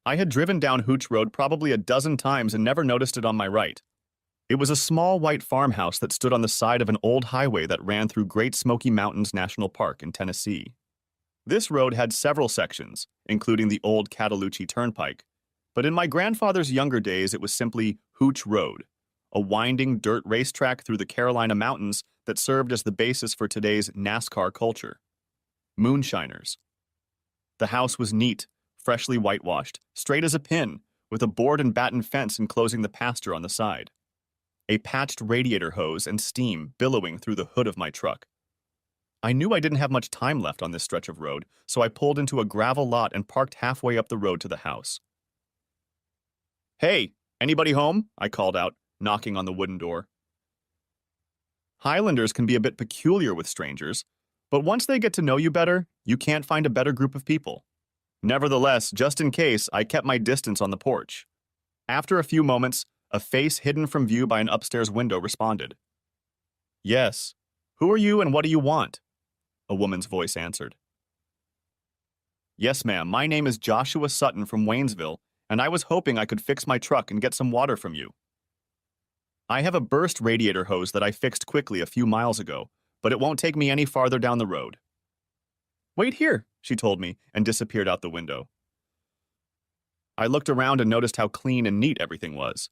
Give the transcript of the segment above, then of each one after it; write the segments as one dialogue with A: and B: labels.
A: I had driven down Hooch Road probably a dozen times and never noticed it on my right. It was a small white farmhouse that stood on the side of an old highway that ran through Great Smoky Mountains National Park in Tennessee. This road had several sections, including the old Cataloochee Turnpike, but in my grandfather's younger days it was simply Hooch Road, a winding dirt racetrack through the Carolina Mountains that served as the basis for today's NASCAR culture. Moonshiners. The house was neat, freshly whitewashed, straight as a pin, with a board and batten fence enclosing the pasture on the side. A patched radiator hose and steam billowing through the hood of my truck. I knew I didn't have much time left on this stretch of road, so I pulled into a gravel lot and parked halfway up the road to the house. "Hey, anybody home?" I called out, knocking on the wooden door. Highlanders can be a bit peculiar with strangers, but once they get to know you better, you can't find a better group of people. Nevertheless, just in case, I kept my distance on the porch. After a few moments, a face hidden from view by an upstairs window responded. "Yes. Who are you and what do you want?" A woman's voice answered. "Yes, ma'am. My name is Joshua Sutton from Waynesville, and I was hoping I could fix my truck and get some water from you. I have a burst radiator hose that I fixed quickly a few miles ago, but it won't take me any farther down the road." "Wait here," she told me, and disappeared out the window. I looked around and noticed how clean and neat everything was.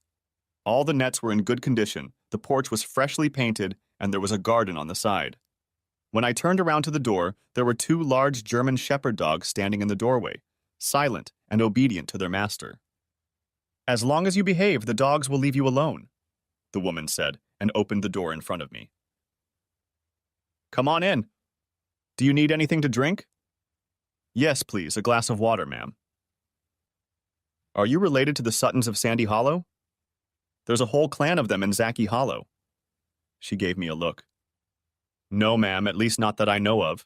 A: All the nets were in good condition, the porch was freshly painted, and there was a garden on the side. When I turned around to the door, there were two large German shepherd dogs standing in the doorway, silent and obedient to their master. "As long as you behave, the dogs will leave you alone," the woman said, and opened the door in front of me. "Come on in. Do you need anything to drink?" "Yes, please, a glass of water, ma'am." "Are you related to the Suttons of Sandy Hollow? There's a whole clan of them in Zacky Hollow." She gave me a look. "No, ma'am, at least not that I know of.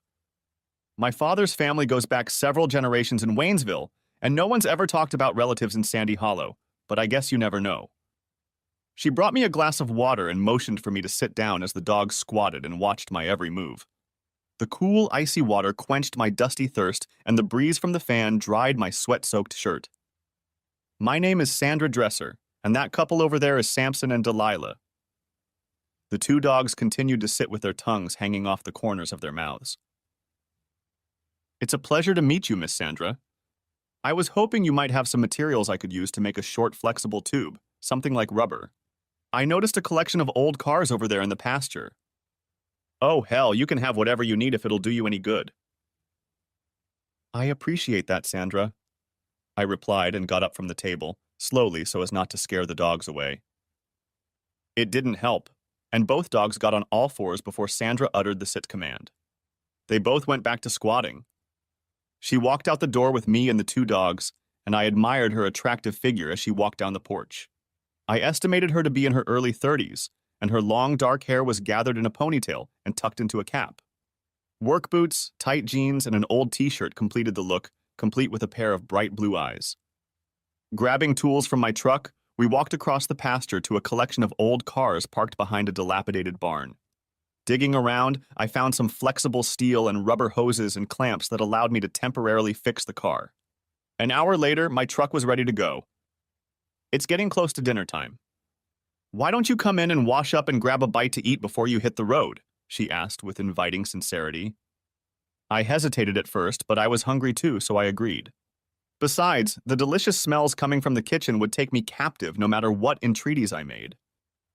A: My father's family goes back several generations in Waynesville, and no one's ever talked about relatives in Sandy Hollow, but I guess you never know." She brought me a glass of water and motioned for me to sit down as the dogs squatted and watched my every move. The cool, icy water quenched my dusty thirst, and the breeze from the fan dried my sweat-soaked shirt. "My name is Sandra Dresser, and that couple over there is Samson and Delilah." The two dogs continued to sit with their tongues hanging off the corners of their mouths. "It's a pleasure to meet you, Miss Sandra. I was hoping you might have some materials I could use to make a short, flexible tube, something like rubber. I noticed a collection of old cars over there in the pasture." "Oh, hell, you can have whatever you need if it'll do you any good." "I appreciate that, Sandra," I replied and got up from the table, slowly so as not to scare the dogs away. It didn't help, and both dogs got on all fours before Sandra uttered the sit command. They both went back to squatting. She walked out the door with me and the two dogs, and I admired her attractive figure as she walked down the porch. I estimated her to be in her early 30s, and her long dark hair was gathered in a ponytail and tucked into a cap. Work boots, tight jeans, and an old t-shirt completed the look, complete with a pair of bright blue eyes. Grabbing tools from my truck, we walked across the pasture to a collection of old cars parked behind a dilapidated barn. Digging around, I found some flexible steel and rubber hoses and clamps that allowed me to temporarily fix the car. An hour later, my truck was ready to go. "It's getting close to dinner time. Why don't you come in and wash up and grab a bite to eat before you hit the road?" she asked with inviting sincerity. I hesitated at first, but I was hungry too, so I agreed. Besides, the delicious smells coming from the kitchen would take me captive no matter what entreaties I made.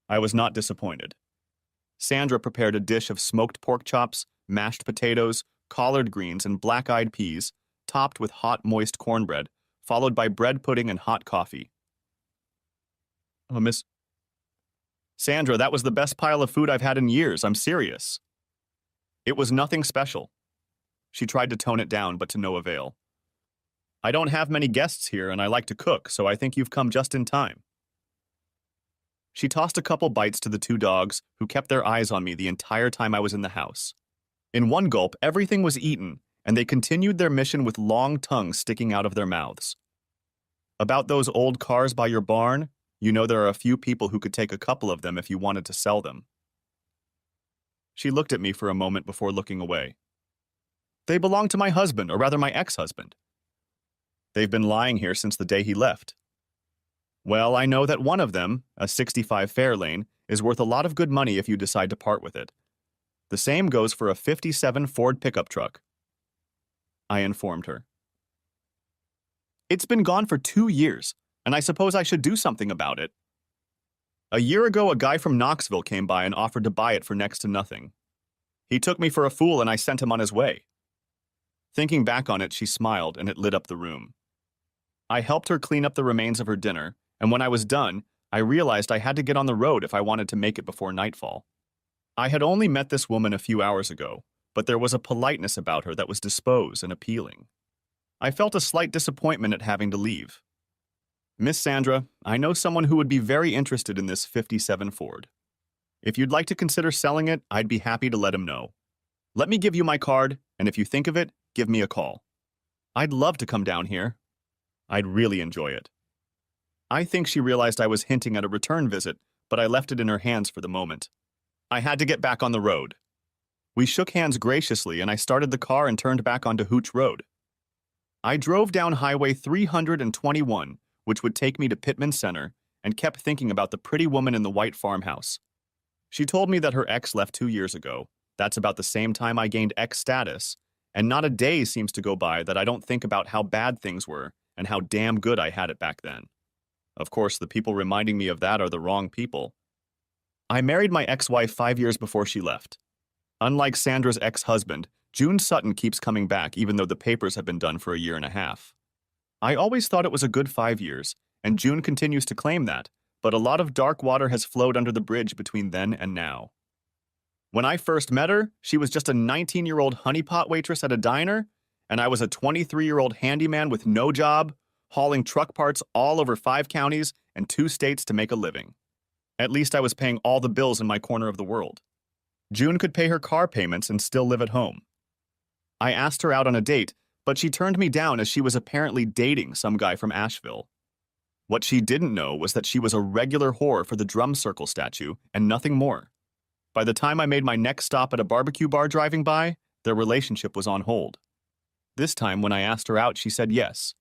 A: I was not disappointed. Sandra prepared a dish of smoked pork chops, mashed potatoes, collard greens, and black-eyed peas, topped with hot, moist cornbread, followed by bread pudding and hot coffee. Miss Sandra, that was the best pile of food I've had in years, I'm serious." "It was nothing special." She tried to tone it down, but to no avail. "I don't have many guests here, and I like to cook, so I think you've come just in time." She tossed a couple bites to the two dogs, who kept their eyes on me the entire time I was in the house. In one gulp, everything was eaten, and they continued their mission with long tongues sticking out of their mouths. "About those old cars by your barn, you know there are a few people who could take a couple of them if you wanted to sell them." She looked at me for a moment before looking away. "They belong to my husband, or rather my ex-husband." They've been lying here since the day he left. Well, I know that one of them, a 65 Fairlane, is worth a lot of good money if you decide to part with it. The same goes for a 57 Ford pickup truck, I informed her. It's been gone for 2 years, and I suppose I should do something about it. A year ago, a guy from Knoxville came by and offered to buy it for next to nothing. He took me for a fool and I sent him on his way. Thinking back on it, she smiled and it lit up the room. I helped her clean up the remains of her dinner, and when I was done, I realized I had to get on the road if I wanted to make it before nightfall. I had only met this woman a few hours ago, but there was a politeness about her that was disposed and appealing. I felt a slight disappointment at having to leave. Miss Sandra, I know someone who would be very interested in this 57 Ford. If you'd like to consider selling it, I'd be happy to let him know. Let me give you my card, and if you think of it, give me a call. I'd love to come down here. I'd really enjoy it. I think she realized I was hinting at a return visit, but I left it in her hands for the moment. I had to get back on the road. We shook hands graciously, and I started the car and turned back onto Hooch Road. I drove down Highway 321, which would take me to Pittman Center, and kept thinking about the pretty woman in the white farmhouse. She told me that her ex left 2 years ago. That's about the same time I gained ex status, and not a day seems to go by that I don't think about how bad things were and how damn good I had it back then. Of course, the people reminding me of that are the wrong people. I married my ex-wife 5 years before she left. Unlike Sandra's ex-husband, June Sutton keeps coming back even though the papers have been done for a year and a half. I always thought it was a good 5 years, and June continues to claim that, but a lot of dark water has flowed under the bridge between then and now. When I first met her, she was just a 19-year-old honeypot waitress at a diner, and I was a 23-year-old handyman with no job, hauling truck parts all over 5 counties and 2 states to make a living. At least I was paying all the bills in my corner of the world. June could pay her car payments and still live at home. I asked her out on a date, but she turned me down as she was apparently dating some guy from Asheville. What she didn't know was that she was a regular whore for the drum circle statue and nothing more. By the time I made my next stop at a barbecue bar driving by, their relationship was on hold. This time, when I asked her out, she said yes.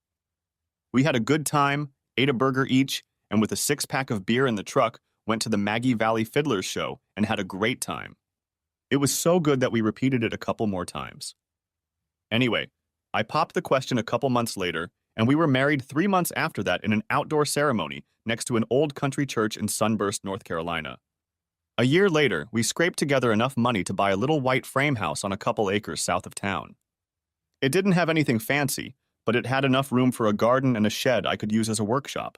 A: We had a good time, ate a burger each, and with a 6-pack of beer in the truck, went to the Maggie Valley Fiddlers show and had a great time. It was so good that we repeated it a couple more times. Anyway, I popped the question a couple months later, and we were married 3 months after that in an outdoor ceremony next to an old country church in Sunburst, North Carolina. A year later, we scraped together enough money to buy a little white frame house on a couple acres south of town. It didn't have anything fancy, but it had enough room for a garden and a shed I could use as a workshop.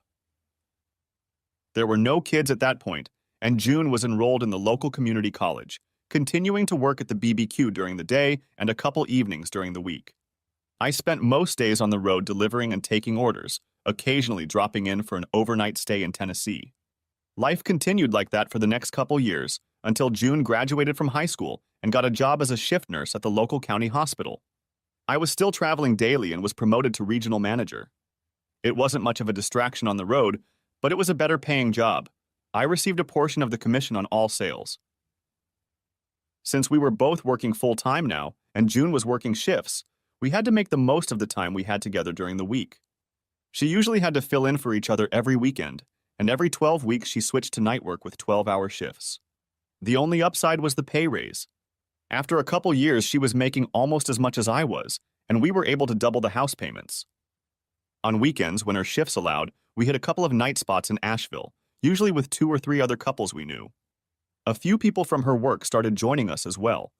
A: There were no kids at that point, and June was enrolled in the local community college, continuing to work at the BBQ during the day and a couple evenings during the week. I spent most days on the road delivering and taking orders, occasionally dropping in for an overnight stay in Tennessee. Life continued like that for the next couple years, until June graduated from high school and got a job as a shift nurse at the local county hospital. I was still traveling daily and was promoted to regional manager. It wasn't much of a distraction on the road, but it was a better paying job. I received a portion of the commission on all sales. Since we were both working full-time now, and June was working shifts, we had to make the most of the time we had together during the week. She usually had to fill in for each other every weekend, and every 12 weeks she switched to night work with 12-hour shifts. The only upside was the pay raise. After a couple years, she was making almost as much as I was, and we were able to double the house payments. On weekends, when her shifts allowed, we hit a couple of night spots in Asheville, usually with 2 or 3 other couples we knew. A few people from her work started joining us as well,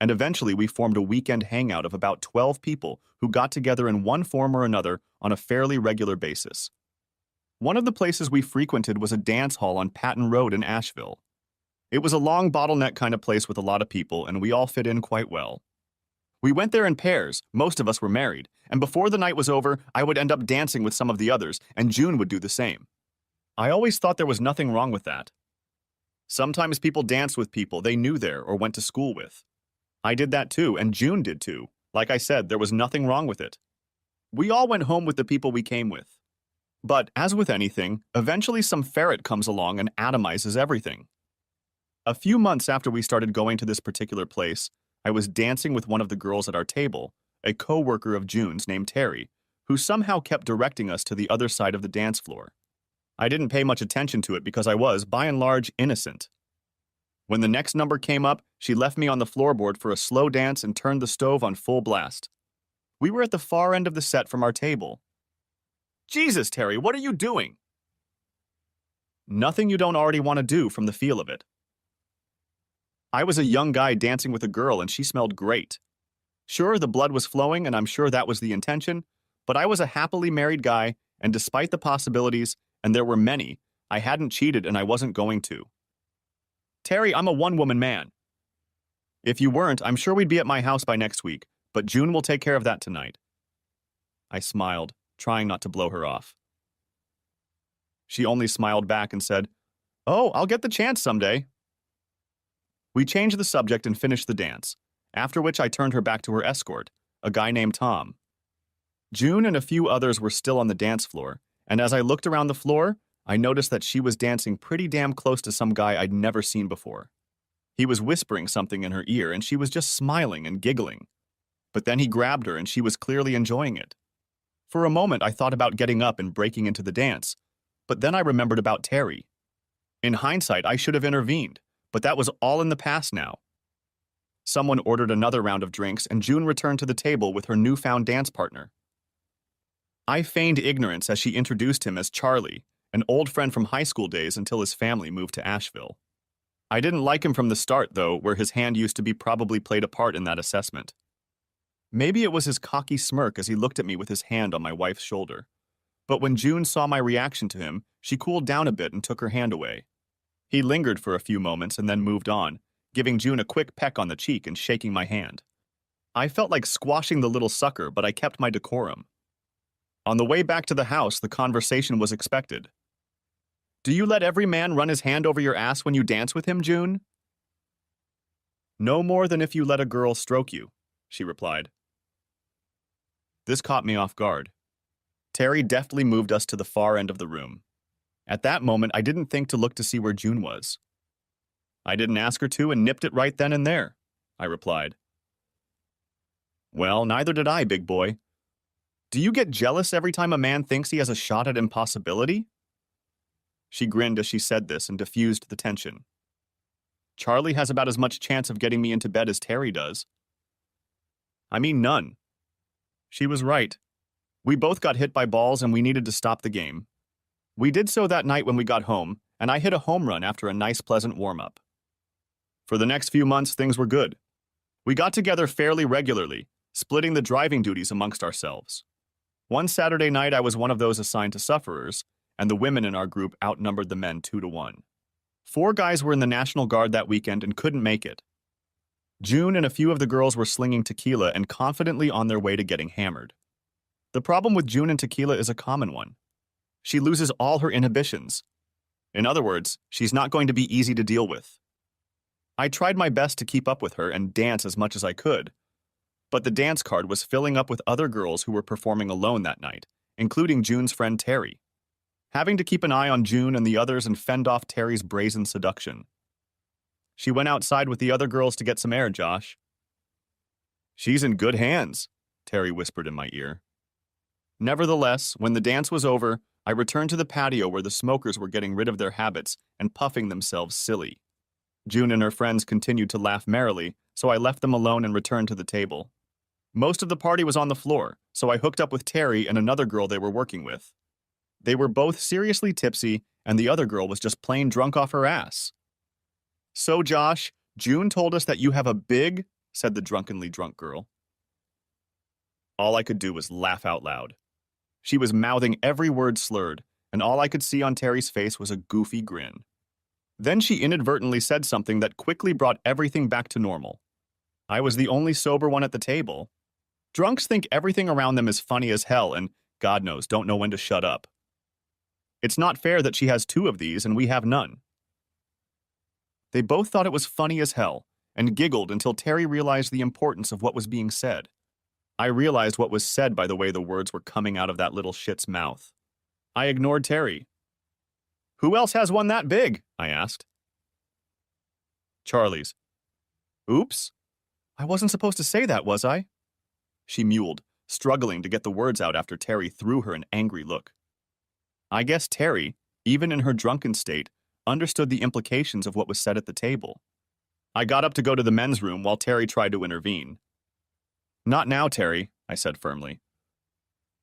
A: and eventually we formed a weekend hangout of about 12 people who got together in one form or another on a fairly regular basis. One of the places we frequented was a dance hall on Patton Road in Asheville. It was a long bottleneck kind of place with a lot of people, and we all fit in quite well. We went there in pairs, most of us were married, and before the night was over, I would end up dancing with some of the others, and June would do the same. I always thought there was nothing wrong with that. Sometimes people danced with people they knew there or went to school with. I did that too, and June did too. Like I said, there was nothing wrong with it. We all went home with the people we came with. But, as with anything, eventually some ferret comes along and atomizes everything. A few months after we started going to this particular place, I was dancing with one of the girls at our table, a co-worker of June's named Terry, who somehow kept directing us to the other side of the dance floor. I didn't pay much attention to it because I was, by and large, innocent. When the next number came up, she left me on the floorboard for a slow dance and turned the stove on full blast. We were at the far end of the set from our table. Jesus, Terry, what are you doing? Nothing you don't already want to do from the feel of it. I was a young guy dancing with a girl and she smelled great. Sure, the blood was flowing and I'm sure that was the intention, but I was a happily married guy and despite the possibilities, and there were many, I hadn't cheated and I wasn't going to. Terry, I'm a one-woman man. If you weren't, I'm sure we'd be at my house by next week, but June will take care of that tonight. I smiled, trying not to blow her off. She only smiled back and said, "Oh, I'll get the chance someday." We changed the subject and finished the dance, after which I turned her back to her escort, a guy named Tom. June and a few others were still on the dance floor, and as I looked around the floor, I noticed that she was dancing pretty damn close to some guy I'd never seen before. He was whispering something in her ear and she was just smiling and giggling. But then he grabbed her and she was clearly enjoying it. For a moment I thought about getting up and breaking into the dance, but then I remembered about Terry. In hindsight, I should have intervened, but that was all in the past now. Someone ordered another round of drinks and June returned to the table with her newfound dance partner. I feigned ignorance as she introduced him as Charlie, an old friend from high school days until his family moved to Asheville. I didn't like him from the start, though, where his hand used to be probably played a part in that assessment. Maybe it was his cocky smirk as he looked at me with his hand on my wife's shoulder. But when June saw my reaction to him, she cooled down a bit and took her hand away. He lingered for a few moments and then moved on, giving June a quick peck on the cheek and shaking my hand. I felt like squashing the little sucker, but I kept my decorum. On the way back to the house, the conversation was expected. "Do you let every man run his hand over your ass when you dance with him, June?" "No more than if you let a girl stroke you," she replied. This caught me off guard. Terry deftly moved us to the far end of the room. At that moment, I didn't think to look to see where June was. "I didn't ask her to and nipped it right then and there," I replied. "Well, neither did I, big boy. Do you get jealous every time a man thinks he has a shot at impossibility?" She grinned as she said this and diffused the tension. "Charlie has about as much chance of getting me into bed as Terry does." "I mean none." She was right. We both got hit by balls and we needed to stop the game. We did so that night when we got home, and I hit a home run after a nice pleasant warm-up. For the next few months, things were good. We got together fairly regularly, splitting the driving duties amongst ourselves. One Saturday night, I was one of those assigned to sufferers, and the women in our group outnumbered the men 2-1. 4 guys were in the National Guard that weekend and couldn't make it. June and a few of the girls were slinging tequila and confidently on their way to getting hammered. The problem with June and tequila is a common one. She loses all her inhibitions. In other words, she's not going to be easy to deal with. I tried my best to keep up with her and dance as much as I could, but the dance card was filling up with other girls who were performing alone that night, including June's friend Terry. Having to keep an eye on June and the others and fend off Terry's brazen seduction. "She went outside with the other girls to get some air, Josh." "She's in good hands," Terry whispered in my ear. Nevertheless, when the dance was over, I returned to the patio where the smokers were getting rid of their habits and puffing themselves silly. June and her friends continued to laugh merrily, so I left them alone and returned to the table. Most of the party was on the floor, so I hooked up with Terry and another girl they were working with. They were both seriously tipsy, and the other girl was just plain drunk off her ass. "So, Josh, June told us that you have a big," said the drunkenly drunk girl. All I could do was laugh out loud. She was mouthing every word slurred, and all I could see on Terry's face was a goofy grin. Then she inadvertently said something that quickly brought everything back to normal. I was the only sober one at the table. Drunks think everything around them is funny as hell and, God knows, don't know when to shut up. It's not fair that she has 2 of these and we have none. They both thought it was funny as hell and giggled until Terry realized the importance of what was being said. I realized what was said by the way the words were coming out of that little shit's mouth. I ignored Terry. "Who else has one that big?" I asked. "Charlie's." "Oops. I wasn't supposed to say that, was I?" She mewled, struggling to get the words out after Terry threw her an angry look. I guess Terry, even in her drunken state, understood the implications of what was said at the table. I got up to go to the men's room while Terry tried to intervene. "Not now, Terry," I said firmly.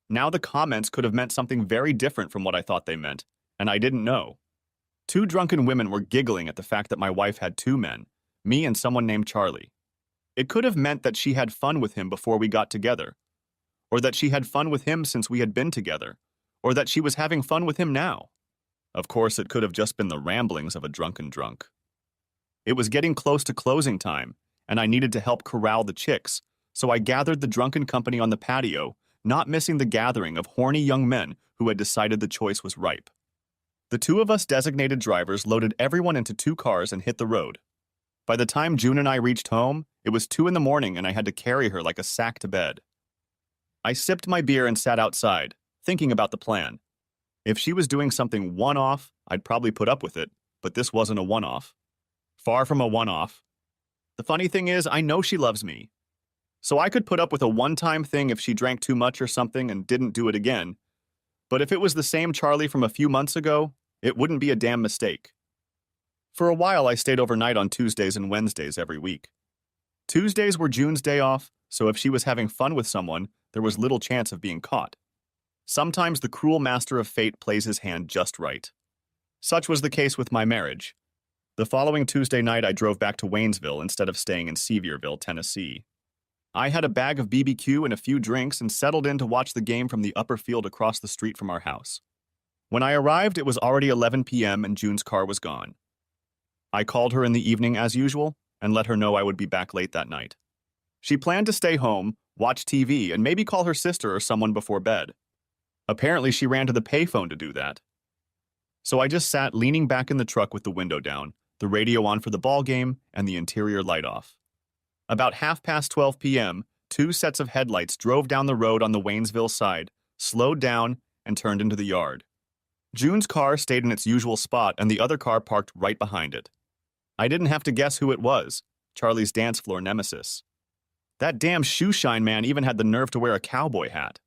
A: Now the comments could have meant something very different from what I thought they meant, and I didn't know. Two drunken women were giggling at the fact that my wife had two men, me and someone named Charlie. It could have meant that she had fun with him before we got together, or that she had fun with him since we had been together, or that she was having fun with him now. Of course, it could have just been the ramblings of a drunken drunk. It was getting close to closing time, and I needed to help corral the chicks, so I gathered the drunken company on the patio, not missing the gathering of horny young men who had decided the choice was ripe. The two of us designated drivers loaded everyone into two cars and hit the road. By the time June and I reached home, it was 2 in the morning and I had to carry her like a sack to bed. I sipped my beer and sat outside, thinking about the plan. If she was doing something one-off, I'd probably put up with it, but this wasn't a one-off. Far from a one-off. The funny thing is, I know she loves me. So I could put up with a one-time thing if she drank too much or something and didn't do it again. But if it was the same Charlie from a few months ago, it wouldn't be a damn mistake. For a while, I stayed overnight on Tuesdays and Wednesdays every week. Tuesdays were June's day off, so if she was having fun with someone, there was little chance of being caught. Sometimes the cruel master of fate plays his hand just right. Such was the case with my marriage. The following Tuesday night, I drove back to Waynesville instead of staying in Sevierville, Tennessee. I had a bag of BBQ and a few drinks and settled in to watch the game from the upper field across the street from our house. When I arrived, it was already 11 p.m. and June's car was gone. I called her in the evening as usual and let her know I would be back late that night. She planned to stay home, watch TV, and maybe call her sister or someone before bed. Apparently, she ran to the payphone to do that. So I just sat leaning back in the truck with the window down, the radio on for the ball game, and the interior light off. About 12:30 p.m., two sets of headlights drove down the road on the Waynesville side, slowed down, and turned into the yard. June's car stayed in its usual spot, and the other car parked right behind it. I didn't have to guess who it was, Charlie's dance floor nemesis. That damn shoeshine man even had the nerve to wear a cowboy hat.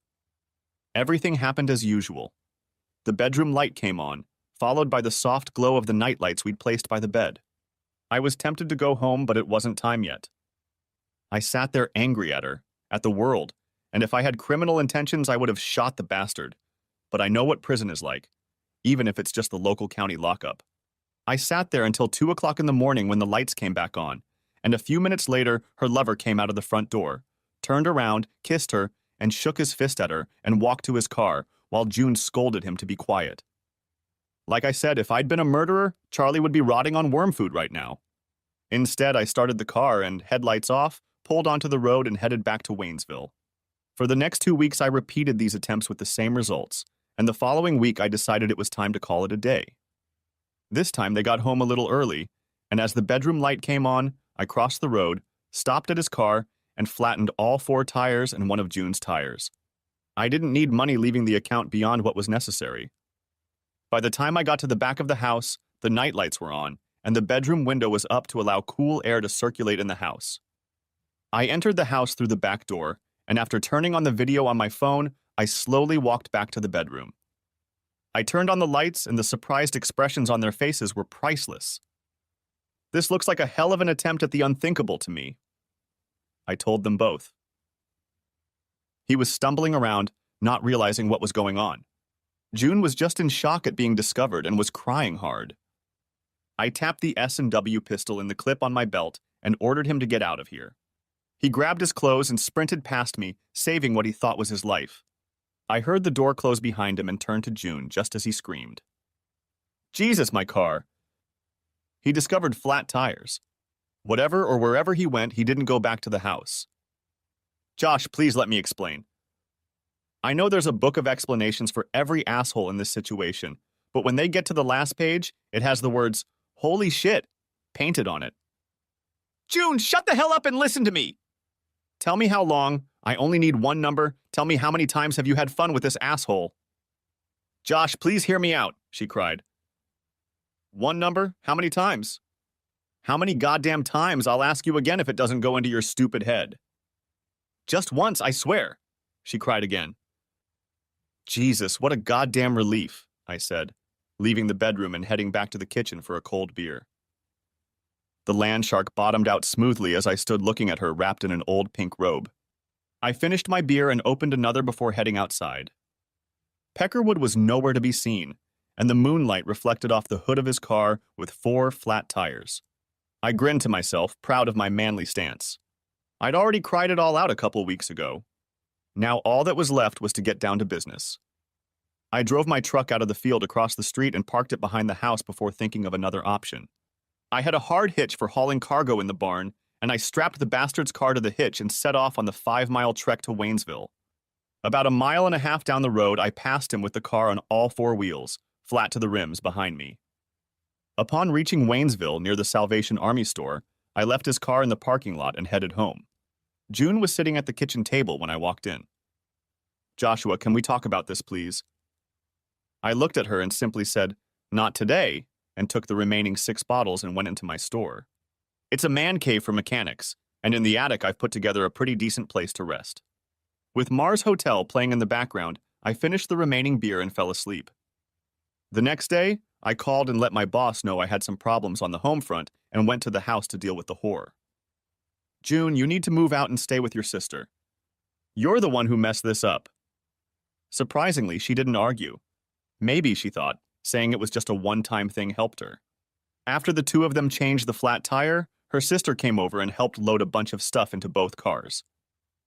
A: Everything happened as usual. The bedroom light came on, followed by the soft glow of the nightlights we'd placed by the bed. I was tempted to go home, but it wasn't time yet. I sat there angry at her, at the world, and if I had criminal intentions, I would have shot the bastard. But I know what prison is like, even if it's just the local county lockup. I sat there until 2 o'clock in the morning when the lights came back on, and a few minutes later, her lover came out of the front door, turned around, kissed her, and shook his fist at her and walked to his car, while June scolded him to be quiet. Like I said, if I'd been a murderer, Charlie would be rotting on worm food right now. Instead, I started the car and, headlights off, pulled onto the road and headed back to Waynesville. For the next 2 weeks, I repeated these attempts with the same results, and the following week I decided it was time to call it a day. This time they got home a little early, and as the bedroom light came on, I crossed the road, stopped at his car, and flattened all 4 tires and one of June's tires. I didn't need money leaving the account beyond what was necessary. By the time I got to the back of the house, the nightlights were on, and the bedroom window was up to allow cool air to circulate in the house. I entered the house through the back door, and after turning on the video on my phone, I slowly walked back to the bedroom. I turned on the lights, and the surprised expressions on their faces were priceless. "This looks like a hell of an attempt at the unthinkable to me," I told them both. He was stumbling around, not realizing what was going on. June was just in shock at being discovered and was crying hard. I tapped the S&W pistol in the clip on my belt and ordered him to get out of here. He grabbed his clothes and sprinted past me, saving what he thought was his life. I heard the door close behind him and turned to June just as he screamed. "Jesus, my car!" He discovered flat tires. Whatever or wherever he went, he didn't go back to the house. "Josh, please let me explain. I know there's a book of explanations for every asshole in this situation, but when they get to the last page, it has the words, 'Holy shit,' painted on it." "June, shut the hell up and listen to me!" "Tell me how long. I only need one number. Tell me how many times have you had fun with this asshole?" "Josh, please hear me out," she cried. "One number? How many times?" "How many goddamn times? I'll ask you again if it doesn't go into your stupid head." "Just once, I swear." She cried again. Jesus, what a goddamn relief, I said, leaving the bedroom and heading back to the kitchen for a cold beer. The land shark bottomed out smoothly as I stood looking at her wrapped in an old pink robe. I finished my beer and opened another before heading outside. Peckerwood was nowhere to be seen, and the moonlight reflected off the hood of his car with 4 flat tires. I grinned to myself, proud of my manly stance. I'd already cried it all out a couple weeks ago. Now all that was left was to get down to business. I drove my truck out of the field across the street and parked it behind the house before thinking of another option. I had a hard hitch for hauling cargo in the barn, and I strapped the bastard's car to the hitch and set off on the 5-mile trek to Waynesville. About a mile and a half down the road, I passed him with the car on all 4 wheels, flat to the rims behind me. Upon reaching Waynesville near the Salvation Army store, I left his car in the parking lot and headed home. June was sitting at the kitchen table when I walked in. Joshua, can we talk about this, please? I looked at her and simply said, not today, and took the remaining 6 bottles and went into my store. It's a man cave for mechanics, and in the attic I've put together a pretty decent place to rest. With Mars Hotel playing in the background, I finished the remaining beer and fell asleep. The next day, I called and let my boss know I had some problems on the home front and went to the house to deal with the whore. June, you need to move out and stay with your sister. You're the one who messed this up. Surprisingly, she didn't argue. Maybe, she thought, saying it was just a one-time thing helped her. After the 2 of them changed the flat tire, her sister came over and helped load a bunch of stuff into both cars.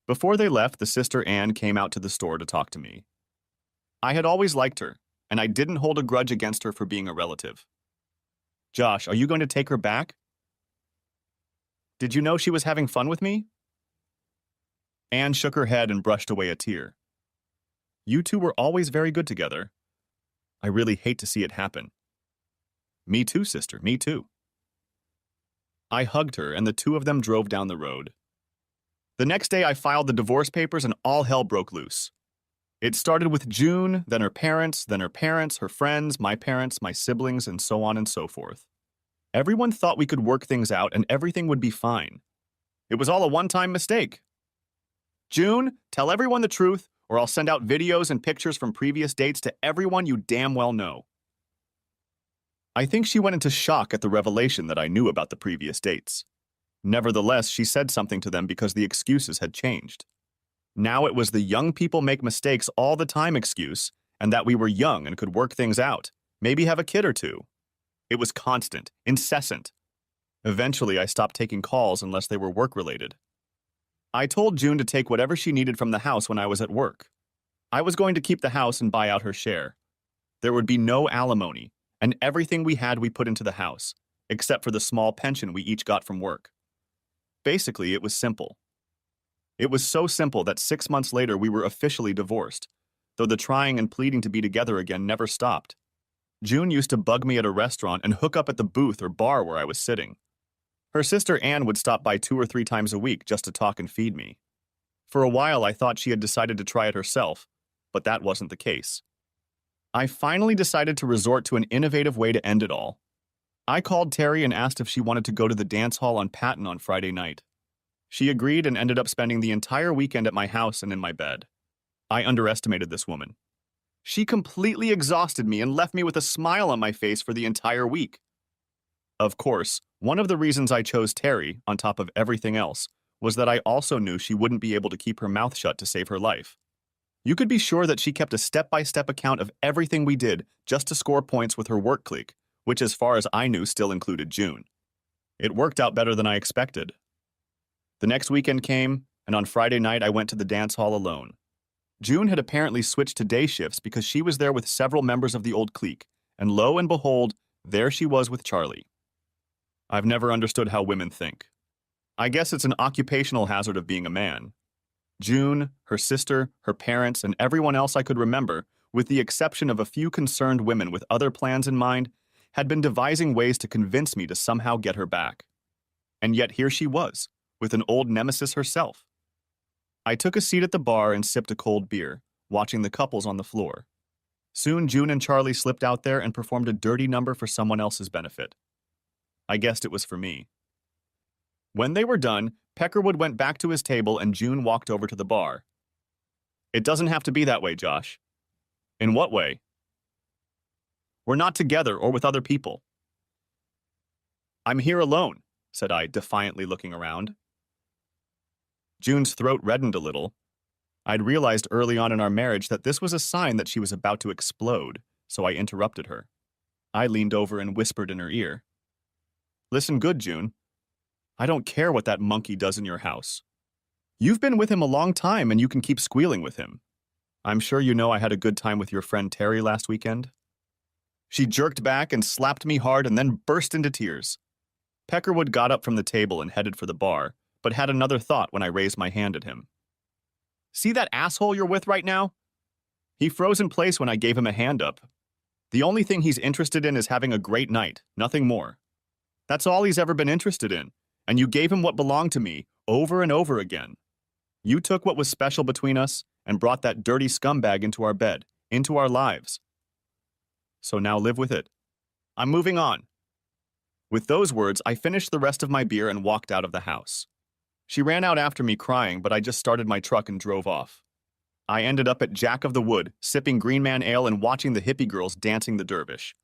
A: Before they left, the sister Anne came out to the store to talk to me. I had always liked her, and I didn't hold a grudge against her for being a relative. Josh, are you going to take her back? Did you know she was having fun with me? Anne shook her head and brushed away a tear. You 2 were always very good together. I really hate to see it happen. Me too, sister, me too. I hugged her, and the 2 of them drove down the road. The next day, I filed the divorce papers, and all hell broke loose. It started with June, then her parents, her friends, my siblings, and so on and so forth. Everyone thought we could work things out and everything would be fine. It was all a one-time mistake. June, tell everyone the truth, or I'll send out videos and pictures from previous dates to everyone you damn well know. I think she went into shock at the revelation that I knew about the previous dates. Nevertheless, she said something to them because the excuses had changed. Now it was the young people make mistakes all the time excuse, and that we were young and could work things out, maybe have a kid or 2. It was constant, incessant. Eventually, I stopped taking calls unless they were work-related. I told June to take whatever she needed from the house when I was at work. I was going to keep the house and buy out her share. There would be no alimony, and everything we had we put into the house, except for the small pension we each got from work. Basically, it was simple. It was so simple that 6 months later we were officially divorced, though the trying and pleading to be together again never stopped. June used to bug me at a restaurant and hook up at the booth or bar where I was sitting. Her sister Anne would stop by 2 or 3 times a week just to talk and feed me. For a while, I thought she had decided to try it herself, but that wasn't the case. I finally decided to resort to an innovative way to end it all. I called Terry and asked if she wanted to go to the dance hall on Patton on Friday night. She agreed and ended up spending the entire weekend at my house and in my bed. I underestimated this woman. She completely exhausted me and left me with a smile on my face for the entire week. Of course, one of the reasons I chose Terry, on top of everything else, was that I also knew she wouldn't be able to keep her mouth shut to save her life. You could be sure that she kept a step-by-step account of everything we did just to score points with her work clique, which as far as I knew still included June. It worked out better than I expected. The next weekend came, and on Friday night I went to the dance hall alone. June had apparently switched to day shifts because she was there with several members of the old clique, and lo and behold, there she was with Charlie. I've never understood how women think. I guess it's an occupational hazard of being a man. June, her sister, her parents, and everyone else I could remember, with the exception of a few concerned women with other plans in mind, had been devising ways to convince me to somehow get her back. And yet here she was, with an old nemesis herself. I took a seat at the bar and sipped a cold beer, watching the couples on the floor. Soon June and Charlie slipped out there and performed a dirty number for someone else's benefit. I guessed it was for me. When they were done, Peckerwood went back to his table and June walked over to the bar. It doesn't have to be that way, Josh. In what way? We're not together or with other people. I'm here alone, said I, defiantly looking around. June's throat reddened a little. I'd realized early on in our marriage that this was a sign that she was about to explode, so I interrupted her. I leaned over and whispered in her ear. Listen good, June. I don't care what that monkey does in your house. You've been with him a long time and you can keep squealing with him. I'm sure you know I had a good time with your friend Terry last weekend. She jerked back and slapped me hard and then burst into tears. Peckerwood got up from the table and headed for the bar, but had another thought when I raised my hand at him. See that asshole you're with right now? He froze in place when I gave him a hand up. The only thing he's interested in is having a great night, nothing more. That's all he's ever been interested in, and you gave him what belonged to me over and over again. You took what was special between us and brought that dirty scumbag into our bed, into our lives. So now live with it. I'm moving on. With those words, I finished the rest of my beer and walked out of the house. She ran out after me crying, but I just started my truck and drove off. I ended up at Jack of the Wood, sipping Green Man Ale and watching the hippie girls dancing the dervish.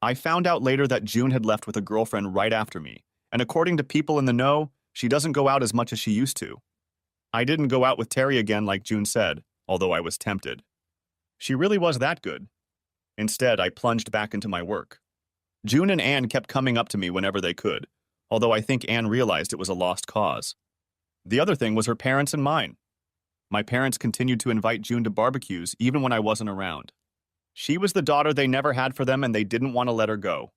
A: I found out later that June had left with a girlfriend right after me, and according to people in the know, she doesn't go out as much as she used to. I didn't go out with Terry again like June said, although I was tempted. She really was that good. Instead, I plunged back into my work. June and Anne kept coming up to me whenever they could, although I think Anne realized it was a lost cause. The other thing was her parents and mine. My parents continued to invite June to barbecues even when I wasn't around. She was the daughter they never had for them and they didn't want to let her go.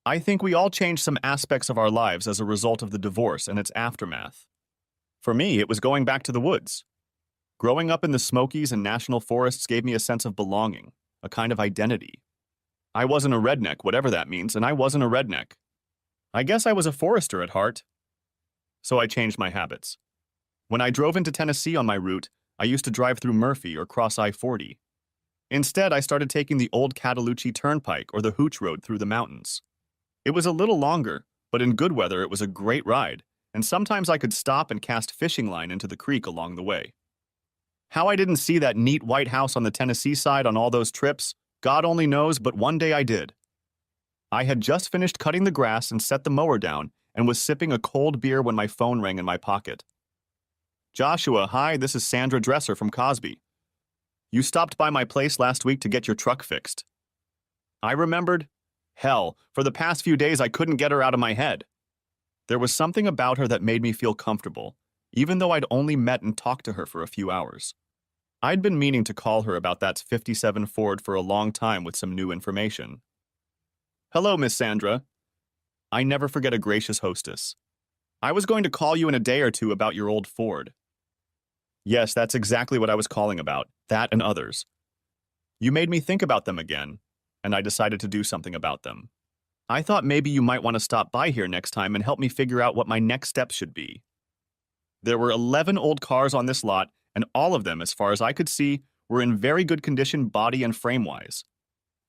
A: I think we all changed some aspects of our lives as a result of the divorce and its aftermath. For me, it was going back to the woods. Growing up in the Smokies and national forests gave me a sense of belonging, a kind of identity. I wasn't a redneck, whatever that means, and I wasn't a redneck. I guess I was a forester at heart. So I changed my habits. When I drove into Tennessee on my route, I used to drive through Murphy or cross I-40. Instead, I started taking the old Cataloochee Turnpike or the Hooch Road through the mountains. It was a little longer, but in good weather it was a great ride, and sometimes I could stop and cast fishing line into the creek along the way. How I didn't see that neat white house on the Tennessee side on all those trips, God only knows, but one day I did. I had just finished cutting the grass and set the mower down and was sipping a cold beer when my phone rang in my pocket. Joshua, hi, this is Sandra Dresser from Cosby. You stopped by my place last week to get your truck fixed. I remembered. Hell, for the past few days I couldn't get her out of my head. There was something about her that made me feel comfortable, even though I'd only met and talked to her for a few hours. I'd been meaning to call her about that '57 Ford for a long time with some new information. Hello, Miss Sandra. I never forget a gracious hostess. I was going to call you in a day or two about your old Ford. Yes, that's exactly what I was calling about, that and others. You made me think about them again, and I decided to do something about them. I thought maybe you might want to stop by here next time and help me figure out what my next steps should be. There were 11 old cars on this lot, and all of them, as far as I could see, were in very good condition body and frame-wise.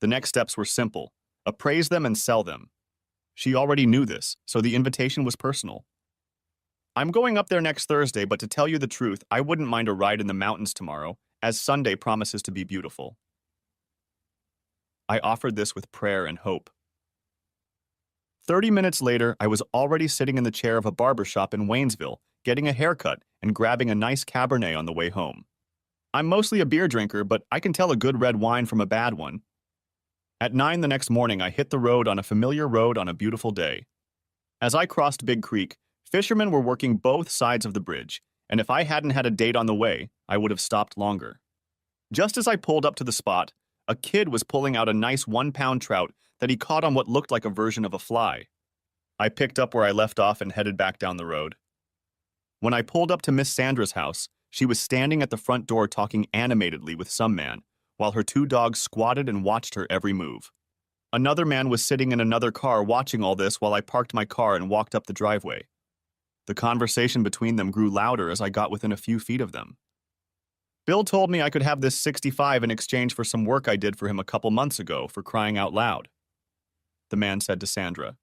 A: The next steps were simple: appraise them and sell them. She already knew this, so the invitation was personal. I'm going up there next Thursday, but to tell you the truth, I wouldn't mind a ride in the mountains tomorrow, as Sunday promises to be beautiful. I offered this with prayer and hope. 30 minutes later, I was already sitting in the chair of a barber shop in Waynesville, getting a haircut and grabbing a nice Cabernet on the way home. I'm mostly a beer drinker, but I can tell a good red wine from a bad one. At 9 the next morning, I hit the road on a familiar road on a beautiful day. As I crossed Big Creek, fishermen were working both sides of the bridge, and if I hadn't had a date on the way, I would have stopped longer. Just as I pulled up to the spot, a kid was pulling out a nice 1-pound trout that he caught on what looked like a version of a fly. I picked up where I left off and headed back down the road. When I pulled up to Miss Sandra's house, she was standing at the front door talking animatedly with some man, while her 2 dogs squatted and watched her every move. Another man was sitting in another car watching all this while I parked my car and walked up the driveway. The conversation between them grew louder as I got within a few feet of them. Bill told me I could have this 65 in exchange for some work I did for him a couple months ago, for crying out loud, the man said to Sandra.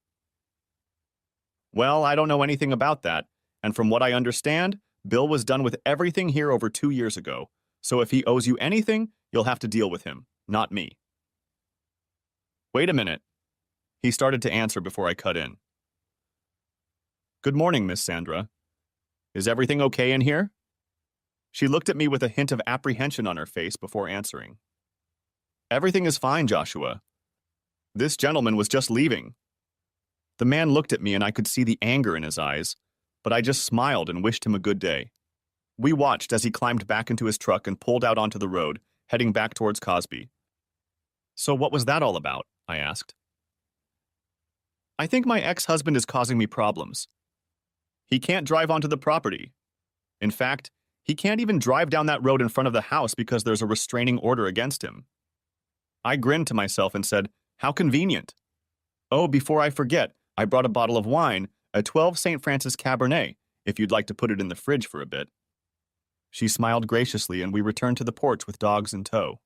A: Well, I don't know anything about that, and from what I understand, Bill was done with everything here over 2 years ago, So if he owes you anything, you'll have to deal with him, not me. Wait a minute. He started to answer before I cut in. Good morning, Miss Sandra. Is everything okay in here? She looked at me with a hint of apprehension on her face before answering. Everything is fine, Joshua. This gentleman was just leaving. The man looked at me and I could see the anger in his eyes, but I just smiled and wished him a good day. We watched as he climbed back into his truck and pulled out onto the road, heading back towards Cosby. So what was that all about? I asked. I think my ex-husband is causing me problems. He can't drive onto the property. In fact, he can't even drive down that road in front of the house because there's a restraining order against him. I grinned to myself and said, how convenient. Oh, before I forget, I brought a bottle of wine, a 12 St. Francis Cabernet, if you'd like to put it in the fridge for a bit. She smiled graciously and we returned to the porch with dogs in tow.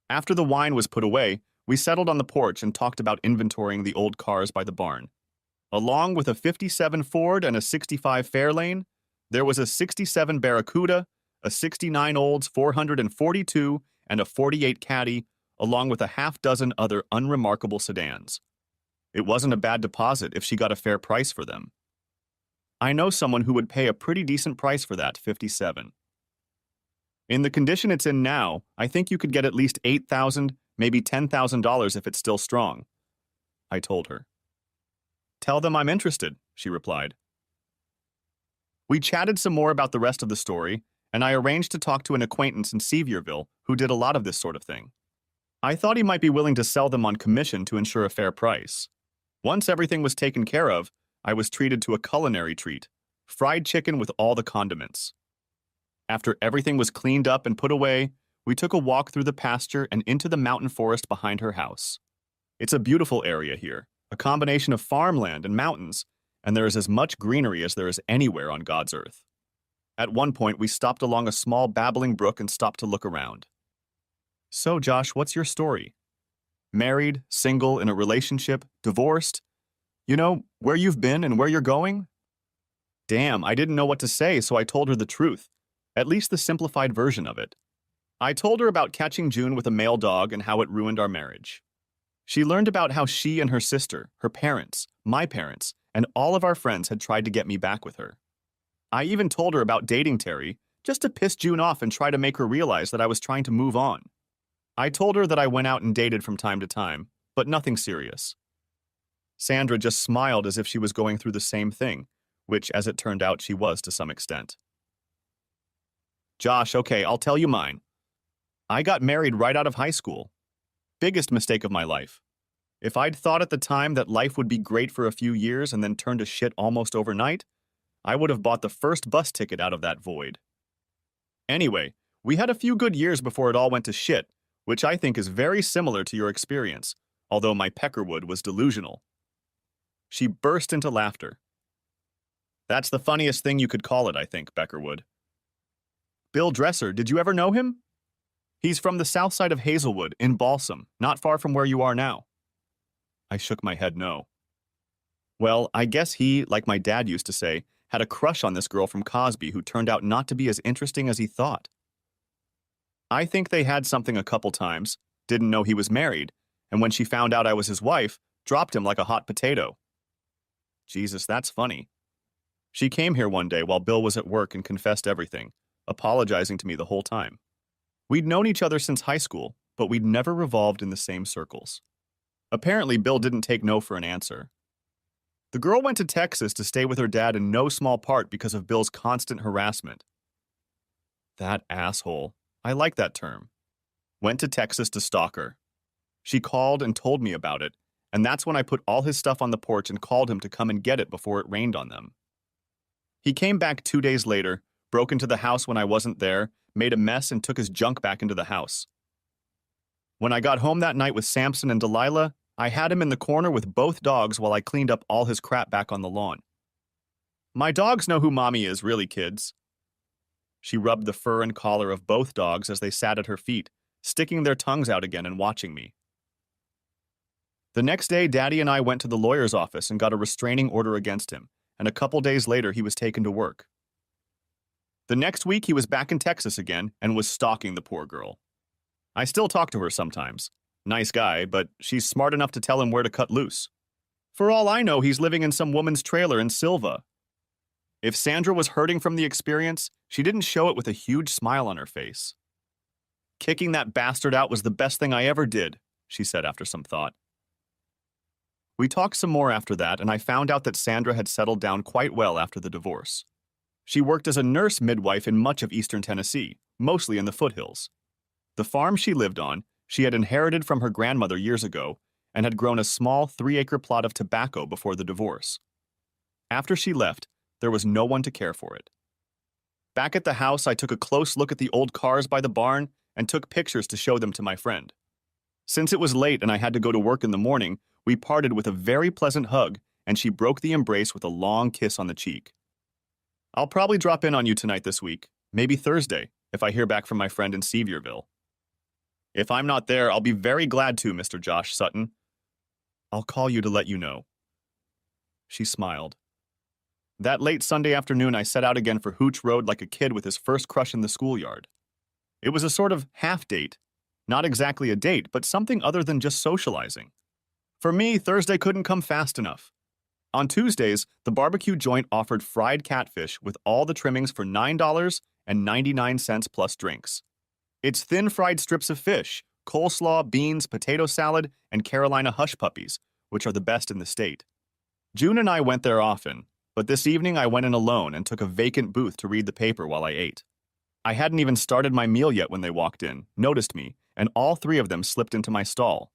A: After the wine was put away, we settled on the porch and talked about inventorying the old cars by the barn. Along with a 57 Ford and a 65 Fairlane, there was a 67 Barracuda, a 69 Olds 442, and a 48 Caddy, along with a half-dozen other unremarkable sedans. It wasn't a bad deposit if she got a fair price for them. I know someone who would pay a pretty decent price for that 57. In the condition it's in now, I think you could get at least $8,000, maybe $10,000 if it's still strong. I told her. Tell them I'm interested, she replied. We chatted some more about the rest of the story, and I arranged to talk to an acquaintance in Sevierville who did a lot of this sort of thing. I thought he might be willing to sell them on commission to ensure a fair price. Once everything was taken care of, I was treated to a culinary treat, fried chicken with all the condiments. After everything was cleaned up and put away, we took a walk through the pasture and into the mountain forest behind her house. It's a beautiful area here, a combination of farmland and mountains, and there is as much greenery as there is anywhere on God's earth. At one point, we stopped along a small babbling brook and stopped to look around. So, Josh, what's your story? Married, single, in a relationship, divorced? You know, where you've been and where you're going? Damn, I didn't know what to say, so I told her the truth, at least the simplified version of it. I told her about catching June with a male dog and how it ruined our marriage. She learned about how she and her sister, her parents, my parents, and all of our friends had tried to get me back with her. I even told her about dating Terry, just to piss June off and try to make her realize that I was trying to move on. I told her that I went out and dated from time to time, but nothing serious. Sandra just smiled as if she was going through the same thing, which, as it turned out, she was to some extent. Josh, okay, I'll tell you mine. I got married right out of high school. Biggest mistake of my life. If I'd thought at the time that life would be great for a few years and then turn to shit almost overnight, I would have bought the first bus ticket out of that void. Anyway, we had a few good years before it all went to shit, which I think is very similar to your experience, although my Peckerwood was delusional. She burst into laughter. That's the funniest thing you could call it, I think, Beckerwood. Bill Dresser, did you ever know him? He's from the south side of Hazelwood, in Balsam, not far from where you are now. I shook my head no. Well, I guess he, like my dad used to say, had a crush on this girl from Cosby who turned out not to be as interesting as he thought. I think they had something a couple times, didn't know he was married, and when she found out I was his wife, dropped him like a hot potato. Jesus, that's funny. She came here one day while Bill was at work and confessed everything, apologizing to me the whole time. We'd known each other since high school, but we'd never revolved in the same circles. Apparently, Bill didn't take no for an answer. The girl went to Texas to stay with her dad in no small part because of Bill's constant harassment. That asshole. I like that term. Went to Texas to stalk her. She called and told me about it, and that's when I put all his stuff on the porch and called him to come and get it before it rained on them. He came back 2 days later, broke into the house when I wasn't there, made a mess, and took his junk back into the house. When I got home that night with Samson and Delilah, I had him in the corner with both dogs while I cleaned up all his crap back on the lawn. My dogs know who Mommy is, really, kids. She rubbed the fur and collar of both dogs as they sat at her feet, sticking their tongues out again and watching me. The next day, Daddy and I went to the lawyer's office and got a restraining order against him, and a couple days later he was taken to work. The next week, he was back in Texas again and was stalking the poor girl. I still talk to her sometimes. Nice guy, but she's smart enough to tell him where to cut loose. For all I know, he's living in some woman's trailer in Silva. If Sandra was hurting from the experience, she didn't show it with a huge smile on her face. Kicking that bastard out was the best thing I ever did, she said after some thought. We talked some more after that, and I found out that Sandra had settled down quite well after the divorce. She worked as a nurse midwife in much of eastern Tennessee, mostly in the foothills. The farm she lived on, she had inherited from her grandmother years ago, and had grown a small 3-acre plot of tobacco before the divorce. After she left, there was no one to care for it. Back at the house, I took a close look at the old cars by the barn and took pictures to show them to my friend. Since it was late and I had to go to work in the morning, we parted with a very pleasant hug, and she broke the embrace with a long kiss on the cheek. I'll probably drop in on you tonight this week, maybe Thursday, if I hear back from my friend in Sevierville. If I'm not there, I'll be very glad to, Mr. Josh Sutton. I'll call you to let you know. She smiled. That late Sunday afternoon, I set out again for Hooch Road like a kid with his first crush in the schoolyard. It was a sort of half-date. Not exactly a date, but something other than just socializing. For me, Thursday couldn't come fast enough. On Tuesdays, the barbecue joint offered fried catfish with all the trimmings for $9.99 plus drinks. It's thin fried strips of fish, coleslaw, beans, potato salad, and Carolina hush puppies, which are the best in the state. June and I went there often, but this evening I went in alone and took a vacant booth to read the paper while I ate. I hadn't even started my meal yet when they walked in, noticed me, and all 3 of them slipped into my stall.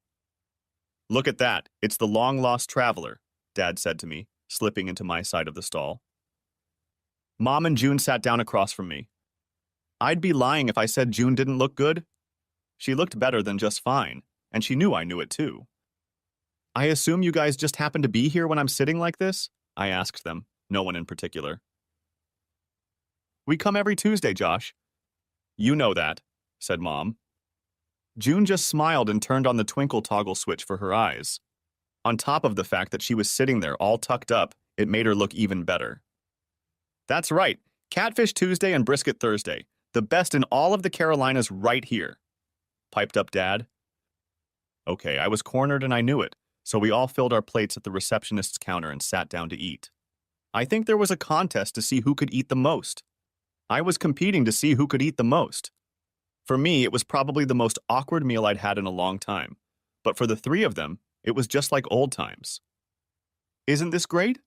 A: Look at that, it's the long-lost traveler, Dad said to me, slipping into my side of the stall. Mom and June sat down across from me. I'd be lying if I said June didn't look good. She looked better than just fine, and she knew I knew it too. I assume you guys just happen to be here when I'm sitting like this? I asked them, no one in particular. We come every Tuesday, Josh. You know that, said Mom. June just smiled and turned on the twinkle toggle switch for her eyes. On top of the fact that she was sitting there all tucked up, it made her look even better. That's right, Catfish Tuesday and Brisket Thursday, the best in all of the Carolinas right here, piped up Dad. Okay, I was cornered and I knew it, so we all filled our plates at the receptionist's counter and sat down to eat. I think there was a contest to see who could eat the most. I was competing to see who could eat the most. For me, it was probably the most awkward meal I'd had in a long time, but for the 3 of them, it was just like old times. Isn't this great?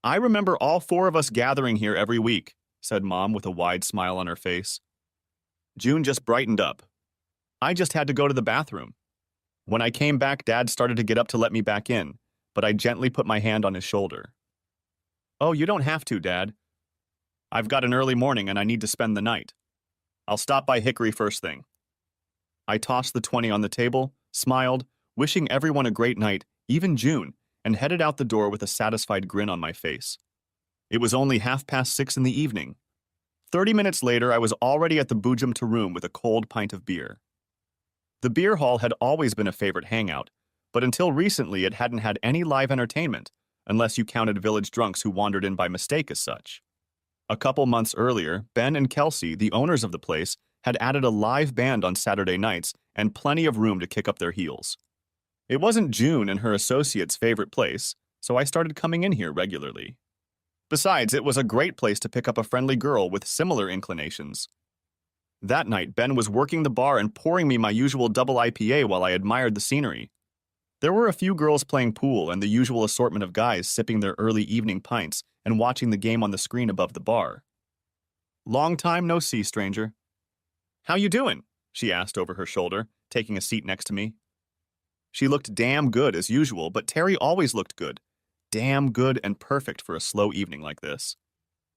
A: I remember all 4 of us gathering here every week, said Mom with a wide smile on her face. June just brightened up. I just had to go to the bathroom. When I came back, Dad started to get up to let me back in, but I gently put my hand on his shoulder. Oh, you don't have to, Dad. I've got an early morning and I need to spend the night. I'll stop by Hickory first thing. I tossed the 20 on the table, smiled, wishing everyone a great night, even June, and headed out the door with a satisfied grin on my face. It was only 6:30 in the evening. 30 minutes later, I was already at the Boojum to room with a cold pint of beer. The beer hall had always been a favorite hangout, but until recently it hadn't had any live entertainment, unless you counted village drunks who wandered in by mistake as such. A couple months earlier, Ben and Kelsey, the owners of the place, had added a live band on Saturday nights and plenty of room to kick up their heels. It wasn't June and her associates' favorite place, so I started coming in here regularly. Besides, it was a great place to pick up a friendly girl with similar inclinations. That night, Ben was working the bar and pouring me my usual double IPA while I admired the scenery. There were a few girls playing pool and the usual assortment of guys sipping their early evening pints and watching the game on the screen above the bar. Long time no see, stranger. How you doing? She asked over her shoulder, taking a seat next to me. She looked damn good as usual, but Terry always looked good. Damn good and perfect for a slow evening like this.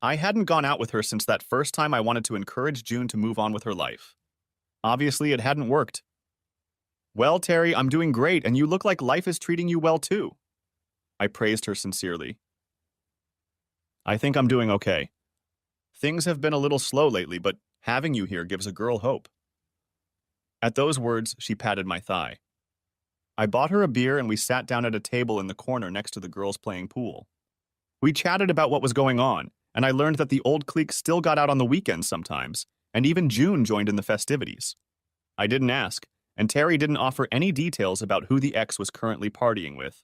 A: I hadn't gone out with her since that first time I wanted to encourage June to move on with her life. Obviously, it hadn't worked. Well, Terry, I'm doing great, and you look like life is treating you well, too. I praised her sincerely. I think I'm doing okay. Things have been a little slow lately, but having you here gives a girl hope. At those words, she patted my thigh. I bought her a beer and we sat down at a table in the corner next to the girls playing pool. We chatted about what was going on, and I learned that the old clique still got out on the weekends sometimes, and even June joined in the festivities. I didn't ask, and Terry didn't offer any details about who the ex was currently partying with.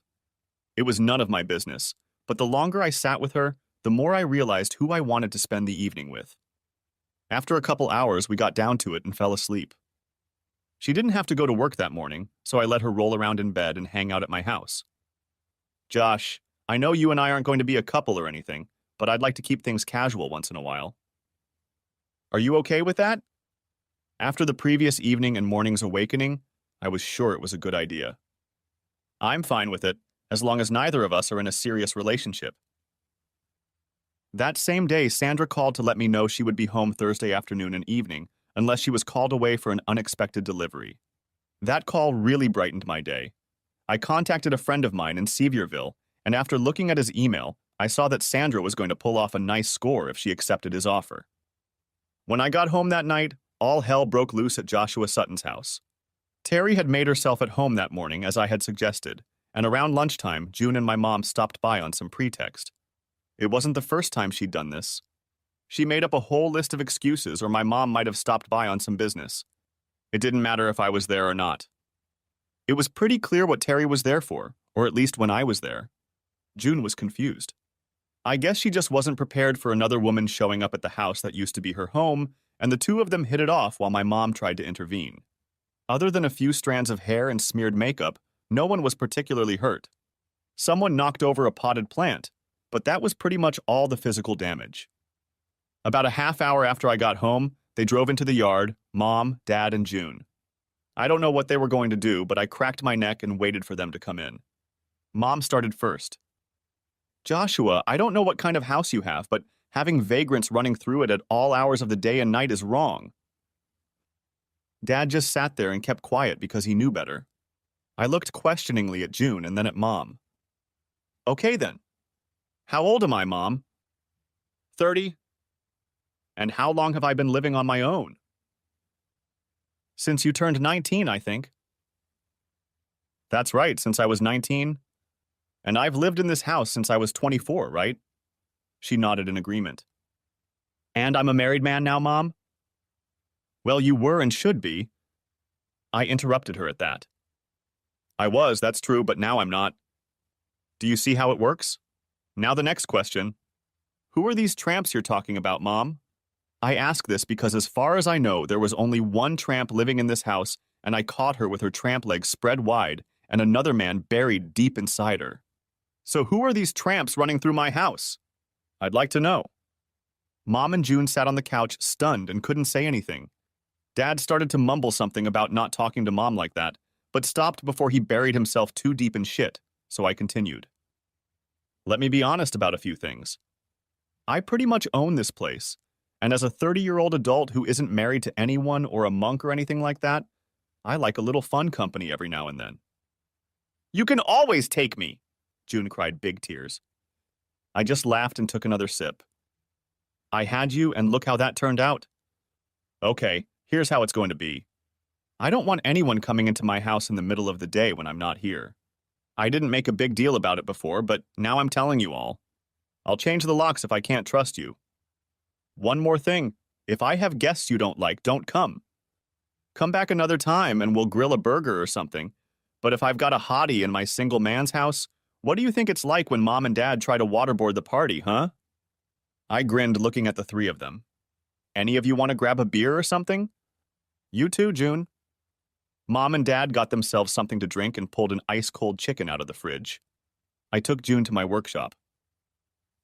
A: It was none of my business, but the longer I sat with her, the more I realized who I wanted to spend the evening with. After a couple hours, we got down to it and fell asleep. She didn't have to go to work that morning, so I let her roll around in bed and hang out at my house. Josh, I know you and I aren't going to be a couple or anything, but I'd like to keep things casual once in a while. Are you okay with that? After the previous evening and morning's awakening, I was sure it was a good idea. I'm fine with it, as long as neither of us are in a serious relationship. That same day, Sandra called to let me know she would be home Thursday afternoon and evening, unless she was called away for an unexpected delivery. That call really brightened my day. I contacted a friend of mine in Sevierville, and after looking at his email, I saw that Sandra was going to pull off a nice score if she accepted his offer. When I got home that night, all hell broke loose at Joshua Sutton's house. Terry had made herself at home that morning, as I had suggested, and around lunchtime, June and my mom stopped by on some pretext. It wasn't the first time she'd done this. She made up a whole list of excuses, or my mom might have stopped by on some business. It didn't matter if I was there or not. It was pretty clear what Terry was there for, or at least when I was there. June was confused. I guess she just wasn't prepared for another woman showing up at the house that used to be her home, and the two of them hit it off while my mom tried to intervene. Other than a few strands of hair and smeared makeup, no one was particularly hurt. Someone knocked over a potted plant, but that was pretty much all the physical damage. About a half hour after I got home, they drove into the yard, Mom, Dad, and June. I don't know what they were going to do, but I cracked my neck and waited for them to come in. Mom started first. Joshua, I don't know what kind of house you have, but having vagrants running through it at all hours of the day and night is wrong. Dad just sat there and kept quiet because he knew better. I looked questioningly at June and then at Mom. Okay then. How old am I, Mom? 30. And how long have I been living on my own? Since you turned 19, I think. That's right, since I was 19. And I've lived in this house since I was 24, right? She nodded in agreement. And I'm a married man now, Mom? Well, you were and should be. I interrupted her at that. I was, that's true, but now I'm not. Do you see how it works? Now the next question. Who are these tramps you're talking about, Mom? I ask this because as far as I know, there was only one tramp living in this house, and I caught her with her tramp legs spread wide and another man buried deep inside her. So who are these tramps running through my house? I'd like to know. Mom and June sat on the couch, stunned, and couldn't say anything. Dad started to mumble something about not talking to Mom like that, but stopped before he buried himself too deep in shit, so I continued. Let me be honest about a few things. I pretty much own this place, and as a 30-year-old adult who isn't married to anyone or a monk or anything like that, I like a little fun company every now and then. You can always take me, June cried big tears. I just laughed and took another sip. I had you, and look how that turned out. Okay, here's how it's going to be. I don't want anyone coming into my house in the middle of the day when I'm not here. I didn't make a big deal about it before, but now I'm telling you all. I'll change the locks if I can't trust you. One more thing, if I have guests you don't like, don't come. Come back another time and we'll grill a burger or something. But if I've got a hottie in my single man's house, what do you think it's like when Mom and Dad try to waterboard the party, huh? I grinned, looking at the three of them. Any of you want to grab a beer or something? You too, June. Mom and Dad got themselves something to drink and pulled an ice-cold chicken out of the fridge. I took June to my workshop.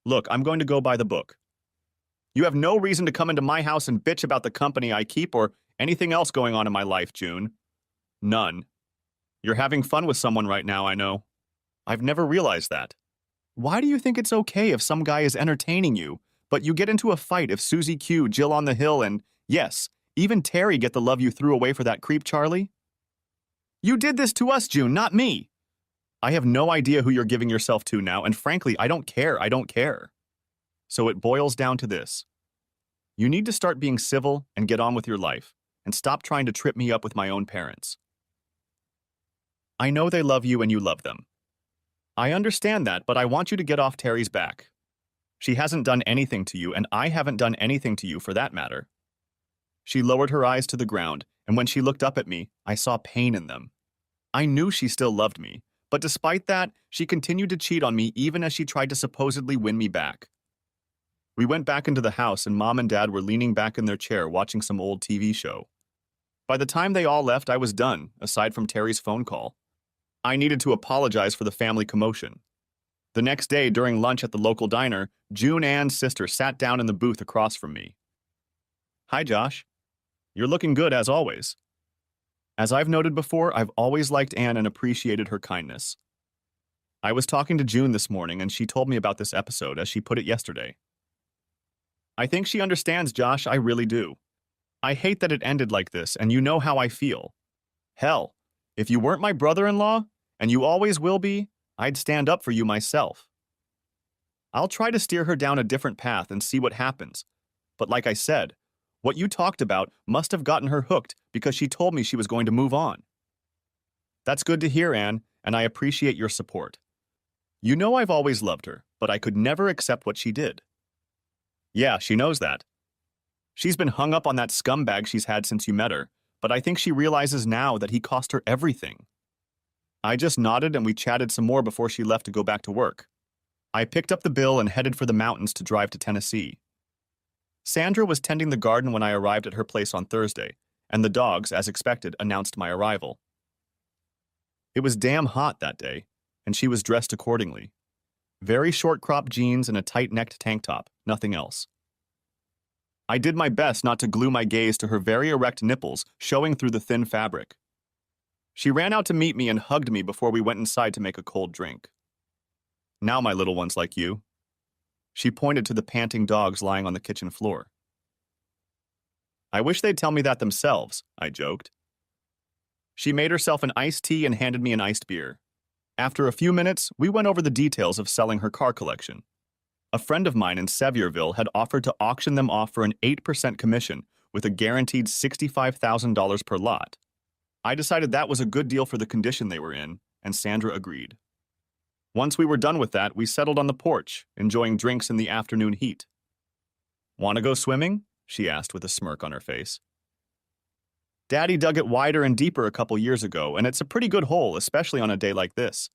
A: Look, I'm going to go by the book. You have no reason to come into my house and bitch about the company I keep or anything else going on in my life, June. None. You're having fun with someone right now, I know. I've never realized that. Why do you think it's okay if some guy is entertaining you, but you get into a fight if Susie Q, Jill on the Hill, and, yes, even Terry get the love you threw away for that creep Charlie? You did this to us, June, not me. I have no idea who you're giving yourself to now, and frankly, I don't care. So it boils down to this. You need to start being civil and get on with your life, and stop trying to trip me up with my own parents. I know they love you and you love them. I understand that, but I want you to get off Terry's back. She hasn't done anything to you, and I haven't done anything to you for that matter. She lowered her eyes to the ground, and when she looked up at me, I saw pain in them. I knew she still loved me, but despite that, she continued to cheat on me even as she tried to supposedly win me back. We went back into the house, and Mom and Dad were leaning back in their chair watching some old TV show. By the time they all left, I was done, aside from Terry's phone call. I needed to apologize for the family commotion. The next day, during lunch at the local diner, June Ann's sister sat down in the booth across from me. "Hi, Josh. You're looking good, as always." As I've noted before, I've always liked Anne and appreciated her kindness. I was talking to June this morning, and she told me about this episode, as she put it yesterday. "I think she understands, Josh, I really do. I hate that it ended like this, and you know how I feel. Hell, if you weren't my brother-in-law, and you always will be, I'd stand up for you myself. I'll try to steer her down a different path and see what happens. But like I said, what you talked about must have gotten her hooked because she told me she was going to move on." "That's good to hear, Anne, and I appreciate your support. You know I've always loved her, but I could never accept what she did." "Yeah, she knows that. She's been hung up on that scumbag she's had since you met her, but I think she realizes now that he cost her everything." I just nodded, and we chatted some more before she left to go back to work. I picked up the bill and headed for the mountains to drive to Tennessee. Sandra was tending the garden when I arrived at her place on Thursday, and the dogs, as expected, announced my arrival. It was damn hot that day, and she was dressed accordingly. Very short-cropped jeans and a tight-necked tank top, nothing else. I did my best not to glue my gaze to her very erect nipples showing through the thin fabric. She ran out to meet me and hugged me before we went inside to make a cold drink. "Now my little one's like you." She pointed to the panting dogs lying on the kitchen floor. "I wish they'd tell me that themselves," I joked. She made herself an iced tea and handed me an iced beer. After a few minutes, we went over the details of selling her car collection. A friend of mine in Sevierville had offered to auction them off for an 8% commission with a guaranteed $65,000 per lot. I decided that was a good deal for the condition they were in, and Sandra agreed. Once we were done with that, we settled on the porch, enjoying drinks in the afternoon heat. "Want to go swimming?" she asked with a smirk on her face. "Daddy dug it wider and deeper a couple years ago, and it's a pretty good hole, especially on a day like this."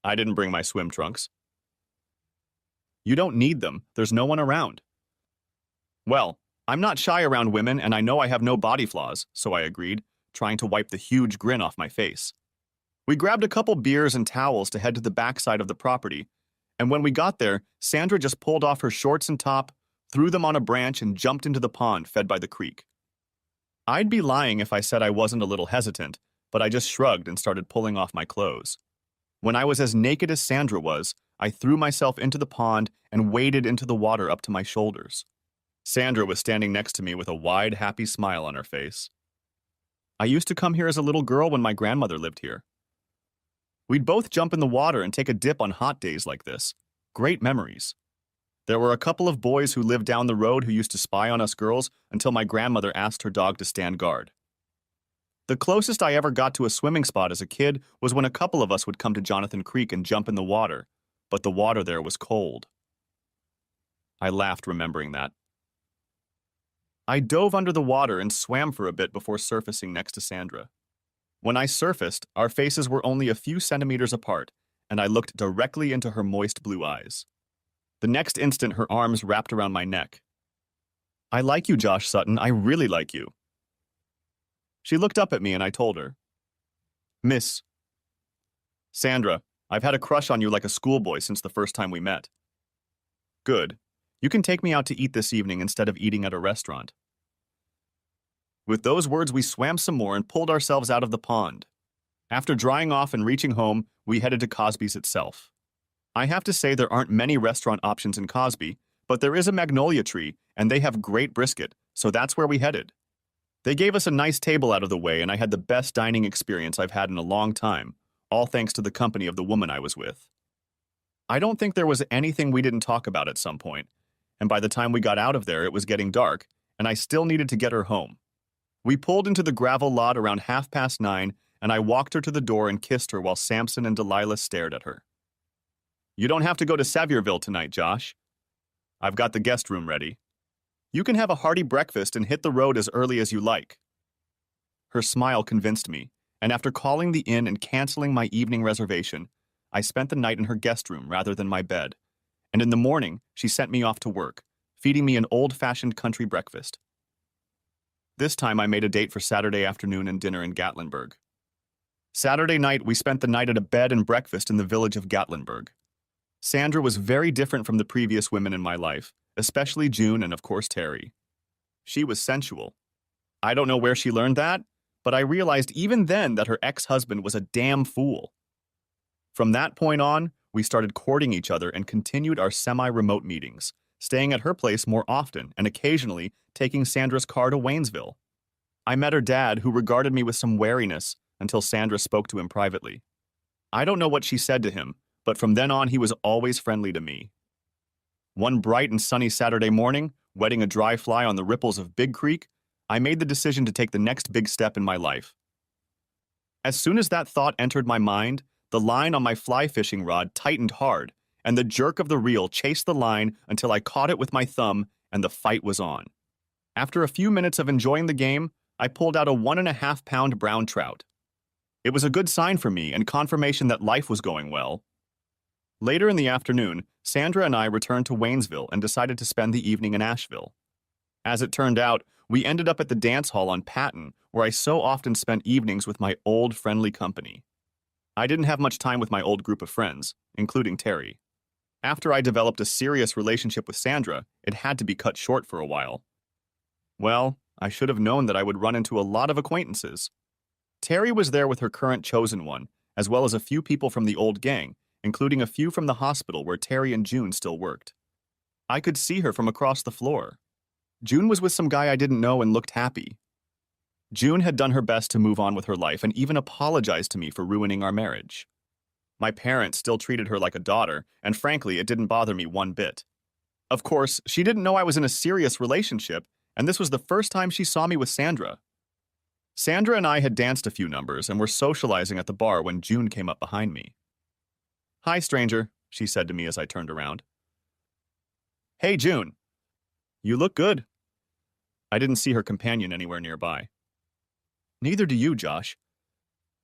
A: I didn't bring my swim trunks. "You don't need them. There's no one around." "Well, I'm not shy around women, and I know I have no body flaws," so I agreed, trying to wipe the huge grin off my face. We grabbed a couple beers and towels to head to the backside of the property, and when we got there, Sandra just pulled off her shorts and top, threw them on a branch, and jumped into the pond fed by the creek. I'd be lying if I said I wasn't a little hesitant, but I just shrugged and started pulling off my clothes. When I was as naked as Sandra was, I threw myself into the pond and waded into the water up to my shoulders. Sandra was standing next to me with a wide, happy smile on her face. "I used to come here as a little girl when my grandmother lived here. We'd both jump in the water and take a dip on hot days like this. Great memories. There were a couple of boys who lived down the road who used to spy on us girls until my grandmother asked her dog to stand guard. The closest I ever got to a swimming spot as a kid was when a couple of us would come to Jonathan Creek and jump in the water, but the water there was cold." I laughed, remembering that. I dove under the water and swam for a bit before surfacing next to Sandra. When I surfaced, our faces were only a few centimeters apart, and I looked directly into her moist blue eyes. The next instant, her arms wrapped around my neck. "I like you, Josh Sutton. I really like you." She looked up at me, and I told her, "Miss Sandra, I've had a crush on you like a schoolboy since the first time we met." "Good. You can take me out to eat this evening instead of eating at a restaurant." With those words, we swam some more and pulled ourselves out of the pond. After drying off and reaching home, we headed to Cosby's itself. I have to say there aren't many restaurant options in Cosby, but there is a Magnolia Tree, and they have great brisket, so that's where we headed. They gave us a nice table out of the way, and I had the best dining experience I've had in a long time, all thanks to the company of the woman I was with. I don't think there was anything we didn't talk about at some point, and by the time we got out of there, it was getting dark, and I still needed to get her home. We pulled into the gravel lot around 9:30, and I walked her to the door and kissed her while Samson and Delilah stared at her. You don't have to go to Savierville tonight, Josh. I've got the guest room ready. You can have a hearty breakfast and hit the road as early as you like. Her smile convinced me, and after calling the inn and canceling my evening reservation, I spent the night in her guest room rather than my bed, and in the morning she sent me off to work, feeding me an old-fashioned country breakfast. This time I made a date for Saturday afternoon and dinner in Gatlinburg. Saturday night we spent the night at a bed and breakfast in the village of Gatlinburg. Sandra was very different from the previous women in my life, especially June and of course Terry. She was sensual. I don't know where she learned that, but I realized even then that her ex-husband was a damn fool. From that point on, we started courting each other and continued our semi-remote meetings, staying at her place more often and occasionally taking Sandra's car to Waynesville. I met her dad, who regarded me with some wariness until Sandra spoke to him privately. I don't know what she said to him, but from then on he was always friendly to me. One bright and sunny Saturday morning, wetting a dry fly on the ripples of Big Creek, I made the decision to take the next big step in my life. As soon as that thought entered my mind, the line on my fly fishing rod tightened hard, and the jerk of the reel chased the line until I caught it with my thumb and the fight was on. After a few minutes of enjoying the game, I pulled out a 1.5-pound brown trout. It was a good sign for me and confirmation that life was going well. Later in the afternoon, Sandra and I returned to Waynesville and decided to spend the evening in Asheville. As it turned out, we ended up at the dance hall on Patton, where I so often spent evenings with my old friendly company. I didn't have much time with my old group of friends, including Terry. After I developed a serious relationship with Sandra, it had to be cut short for a while. Well, I should have known that I would run into a lot of acquaintances. Terry was there with her current chosen one, as well as a few people from the old gang, including a few from the hospital where Terry and June still worked. I could see her from across the floor. June was with some guy I didn't know and looked happy. June had done her best to move on with her life and even apologized to me for ruining our marriage. My parents still treated her like a daughter, and frankly, it didn't bother me one bit. Of course, she didn't know I was in a serious relationship, and this was the first time she saw me with Sandra. Sandra and I had danced a few numbers and were socializing at the bar when June came up behind me. "Hi, stranger," she said to me as I turned around. "Hey, June. You look good." I didn't see her companion anywhere nearby. "Neither do you, Josh.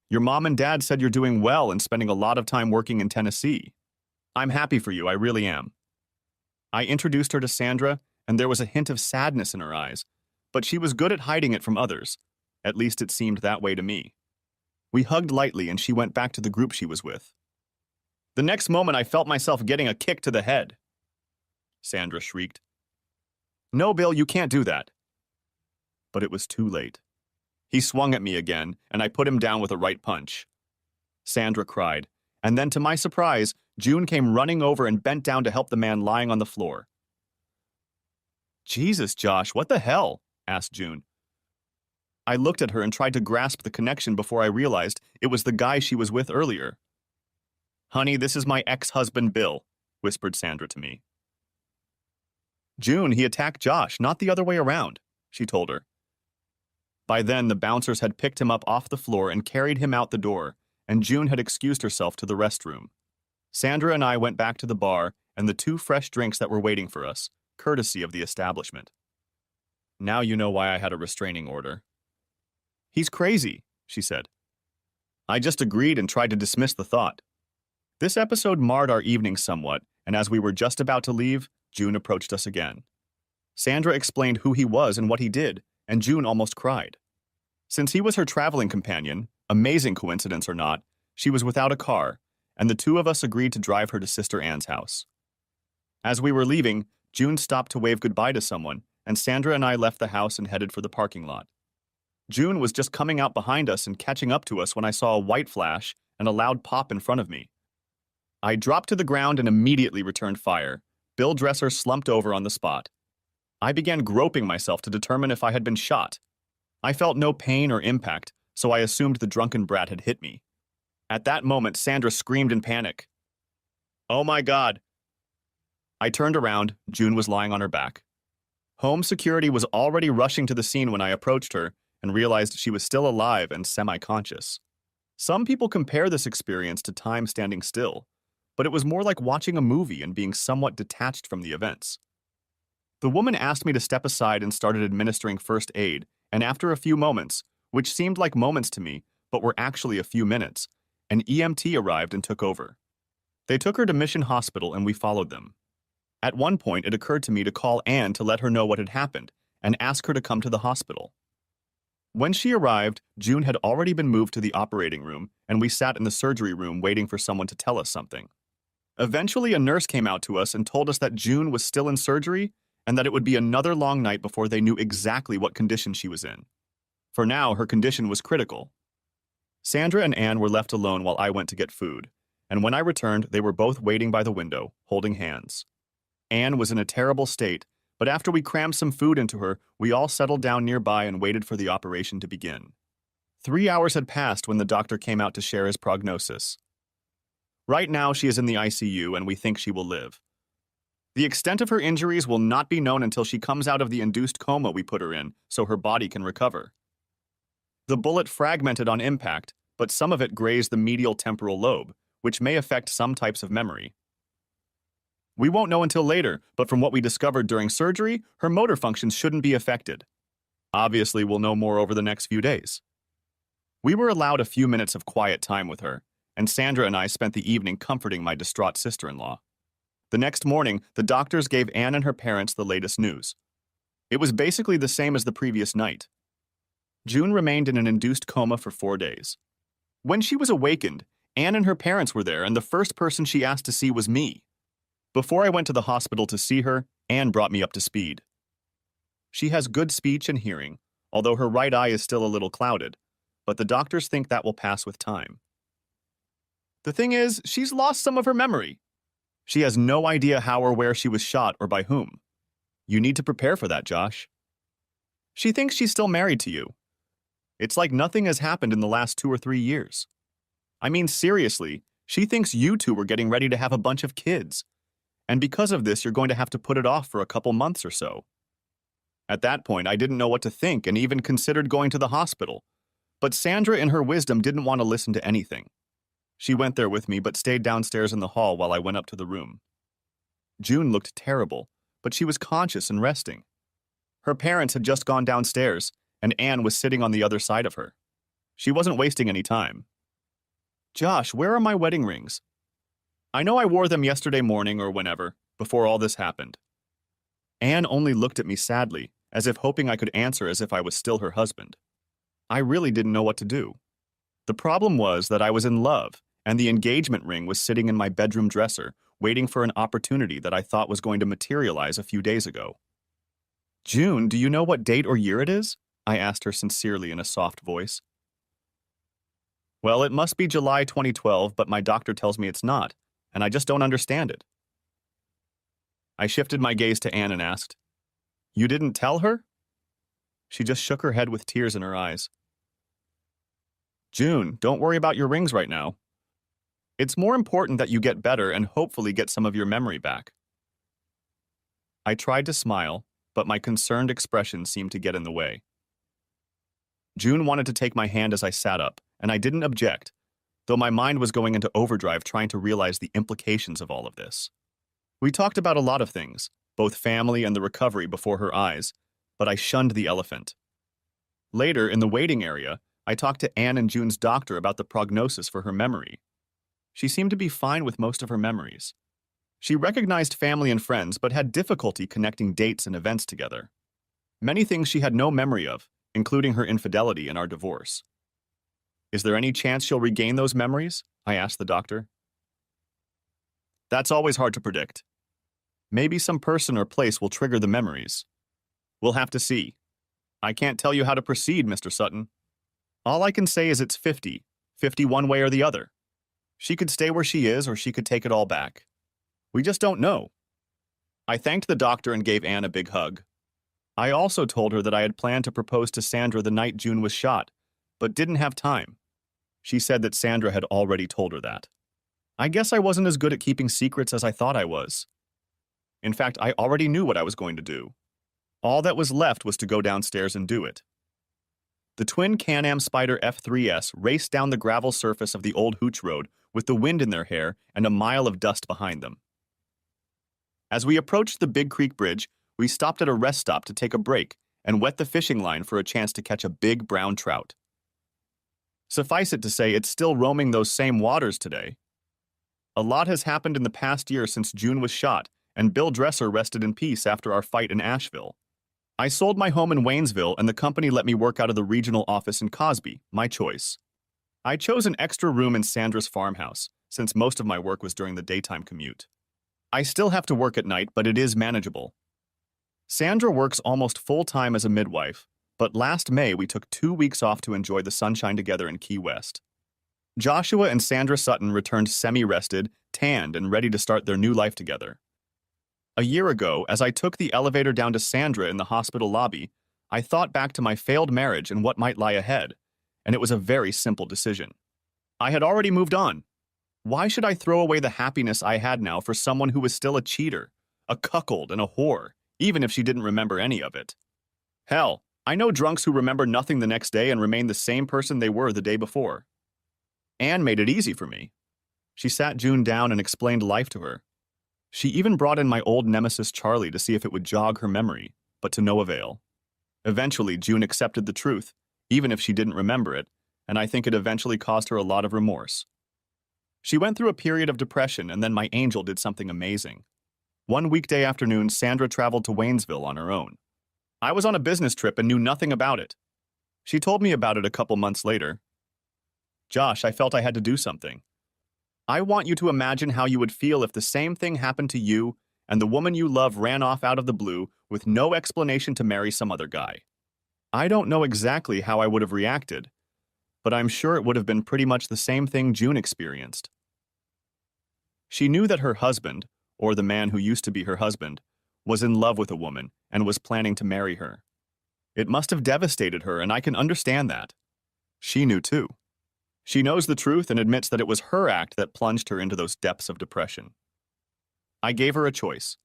A: Your mom and dad said you're doing well and spending a lot of time working in Tennessee. I'm happy for you, I really am." I introduced her to Sandra, and there was a hint of sadness in her eyes, but she was good at hiding it from others. At least it seemed that way to me. We hugged lightly and she went back to the group she was with. The next moment I felt myself getting a kick to the head. Sandra shrieked. "No, Bill, you can't do that." But it was too late. He swung at me again, and I put him down with a right punch. Sandra cried, and then to my surprise, June came running over and bent down to help the man lying on the floor. "Jesus, Josh, what the hell?" asked June. I looked at her and tried to grasp the connection before I realized it was the guy she was with earlier. "Honey, this is my ex-husband, Bill," whispered Sandra to me. "June, he attacked Josh, not the other way around," she told her. By then, the bouncers had picked him up off the floor and carried him out the door, and June had excused herself to the restroom. Sandra and I went back to the bar and the 2 fresh drinks that were waiting for us, courtesy of the establishment. "Now you know why I had a restraining order." "He's crazy," she said. I just agreed and tried to dismiss the thought. This episode marred our evening somewhat, and as we were just about to leave, June approached us again. Sandra explained who he was and what he did, and June almost cried. Since he was her traveling companion, amazing coincidence or not, she was without a car, and the 2 of us agreed to drive her to Sister Anne's house. As we were leaving, June stopped to wave goodbye to someone, and Sandra and I left the house and headed for the parking lot. June was just coming out behind us and catching up to us when I saw a white flash and a loud pop in front of me. I dropped to the ground and immediately returned fire. Bill Dresser slumped over on the spot. I began groping myself to determine if I had been shot. I felt no pain or impact, so I assumed the drunken brat had hit me. At that moment, Sandra screamed in panic. "Oh my God!" I turned around. June was lying on her back. Home security was already rushing to the scene when I approached her and realized she was still alive and semi-conscious. Some people compare this experience to time standing still, but it was more like watching a movie and being somewhat detached from the events. The woman asked me to step aside and started administering first aid, and after a few moments, which seemed like moments to me, but were actually a few minutes, an EMT arrived and took over. They took her to Mission Hospital and we followed them. At one point, it occurred to me to call Anne to let her know what had happened and ask her to come to the hospital. When she arrived, June had already been moved to the operating room, and we sat in the surgery room waiting for someone to tell us something. Eventually, a nurse came out to us and told us that June was still in surgery and that it would be another long night before they knew exactly what condition she was in. For now, her condition was critical. Sandra and Anne were left alone while I went to get food, and when I returned, they were both waiting by the window, holding hands. Anne was in a terrible state, but after we crammed some food into her, we all settled down nearby and waited for the operation to begin. 3 hours had passed when the doctor came out to share his prognosis. Right now, she is in the ICU, and we think she will live. The extent of her injuries will not be known until she comes out of the induced coma we put her in, so her body can recover. The bullet fragmented on impact, but some of it grazed the medial temporal lobe, which may affect some types of memory. We won't know until later, but from what we discovered during surgery, her motor functions shouldn't be affected. Obviously, we'll know more over the next few days. We were allowed a few minutes of quiet time with her, and Sandra and I spent the evening comforting my distraught sister-in-law. The next morning, the doctors gave Anne and her parents the latest news. It was basically the same as the previous night. June remained in an induced coma for 4 days. When she was awakened, Anne and her parents were there, and the first person she asked to see was me. Before I went to the hospital to see her, Anne brought me up to speed. She has good speech and hearing, although her right eye is still a little clouded, but the doctors think that will pass with time. The thing is, she's lost some of her memory. She has no idea how or where she was shot or by whom. You need to prepare for that, Josh. She thinks she's still married to you. It's like nothing has happened in the last 2 or 3 years. I mean, seriously, she thinks you two were getting ready to have a bunch of kids. And because of this, you're going to have to put it off for a couple months or so. At that point, I didn't know what to think and even considered going to the hospital. But Sandra, in her wisdom, didn't want to listen to anything. She went there with me but stayed downstairs in the hall while I went up to the room. June looked terrible, but she was conscious and resting. Her parents had just gone downstairs, and Anne was sitting on the other side of her. She wasn't wasting any time. Josh, where are my wedding rings? I know I wore them yesterday morning or whenever, before all this happened. Anne only looked at me sadly, as if hoping I could answer as if I was still her husband. I really didn't know what to do. The problem was that I was in love, and the engagement ring was sitting in my bedroom dresser, waiting for an opportunity that I thought was going to materialize a few days ago. June, do you know what date or year it is? I asked her sincerely in a soft voice. Well, it must be July 2012, but my doctor tells me it's not, and I just don't understand it. I shifted my gaze to Anne and asked, You didn't tell her? She just shook her head with tears in her eyes. June, don't worry about your rings right now. It's more important that you get better and hopefully get some of your memory back. I tried to smile, but my concerned expression seemed to get in the way. June wanted to take my hand as I sat up, and I didn't object, though my mind was going into overdrive trying to realize the implications of all of this. We talked about a lot of things, both family and the recovery before her eyes, but I shunned the elephant. Later, in the waiting area, I talked to Anne and June's doctor about the prognosis for her memory. She seemed to be fine with most of her memories. She recognized family and friends, but had difficulty connecting dates and events together. Many things she had no memory of, including her infidelity and our divorce. Is there any chance she'll regain those memories? I asked the doctor. That's always hard to predict. Maybe some person or place will trigger the memories. We'll have to see. I can't tell you how to proceed, Mr. Sutton. All I can say is it's 50 one way or the other. She could stay where she is, or she could take it all back. We just don't know. I thanked the doctor and gave Anne a big hug. I also told her that I had planned to propose to Sandra the night June was shot, but didn't have time. She said that Sandra had already told her that. I guess I wasn't as good at keeping secrets as I thought I was. In fact, I already knew what I was going to do. All that was left was to go downstairs and do it. The twin Can-Am Spyder F3S raced down the gravel surface of the old Hooch Road with the wind in their hair and a mile of dust behind them. As we approached the Big Creek Bridge, we stopped at a rest stop to take a break and wet the fishing line for a chance to catch a big brown trout. Suffice it to say, it's still roaming those same waters today. A lot has happened in the past year since June was shot, and Bill Dresser rested in peace after our fight in Asheville. I sold my home in Waynesville, and the company let me work out of the regional office in Cosby, my choice. I chose an extra room in Sandra's farmhouse, since most of my work was during the daytime commute. I still have to work at night, but it is manageable. Sandra works almost full-time as a midwife, but last May we took 2 weeks off to enjoy the sunshine together in Key West. Joshua and Sandra Sutton returned semi-rested, tanned, and ready to start their new life together. A year ago, as I took the elevator down to Sandra in the hospital lobby, I thought back to my failed marriage and what might lie ahead, and it was a very simple decision. I had already moved on. Why should I throw away the happiness I had now for someone who was still a cheater, a cuckold, and a whore, even if she didn't remember any of it? Hell, I know drunks who remember nothing the next day and remain the same person they were the day before. Anne made it easy for me. She sat June down and explained life to her. She even brought in my old nemesis Charlie to see if it would jog her memory, but to no avail. Eventually, June accepted the truth, even if she didn't remember it, and I think it eventually caused her a lot of remorse. She went through a period of depression, and then my angel did something amazing. One weekday afternoon, Sandra traveled to Waynesville on her own. I was on a business trip and knew nothing about it. She told me about it a couple months later. Josh, I felt I had to do something. I want you to imagine how you would feel if the same thing happened to you and the woman you love ran off out of the blue with no explanation to marry some other guy. I don't know exactly how I would have reacted, but I'm sure it would have been pretty much the same thing June experienced. She knew that her husband, or the man who used to be her husband, was in love with a woman and was planning to marry her. It must have devastated her, and I can understand that. She knew too. She knows the truth and admits that it was her act that plunged her into those depths of depression. I gave her a choice.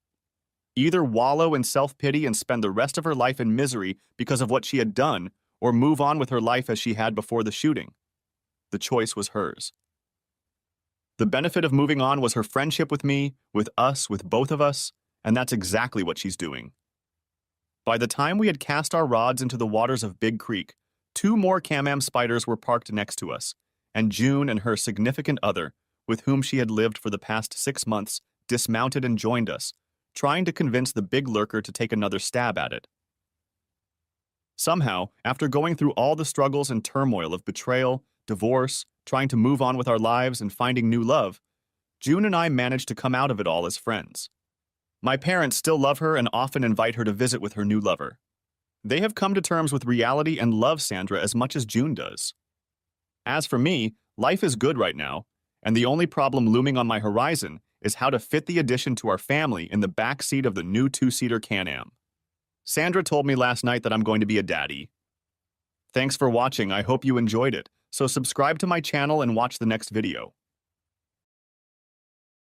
A: Either wallow in self-pity and spend the rest of her life in misery because of what she had done, or move on with her life as she had before the shooting. The choice was hers. The benefit of moving on was her friendship with me, with us, with both of us, and that's exactly what she's doing. By the time we had cast our rods into the waters of Big Creek, 2 more Can-Am Spyders were parked next to us, and June and her significant other, with whom she had lived for the past 6 months, dismounted and joined us, trying to convince the big lurker to take another stab at it. Somehow, after going through all the struggles and turmoil of betrayal, divorce, trying to move on with our lives and finding new love, June and I managed to come out of it all as friends. My parents still love her and often invite her to visit with her new lover. They have come to terms with reality and love Sandra as much as June does. As for me, life is good right now, and the only problem looming on my horizon is how to fit the addition to our family in the back seat of the new 2-seater Can-Am. Sandra told me last night that I'm going to be a daddy. Thanks for watching. I hope you enjoyed it. So subscribe to my channel and watch the next video.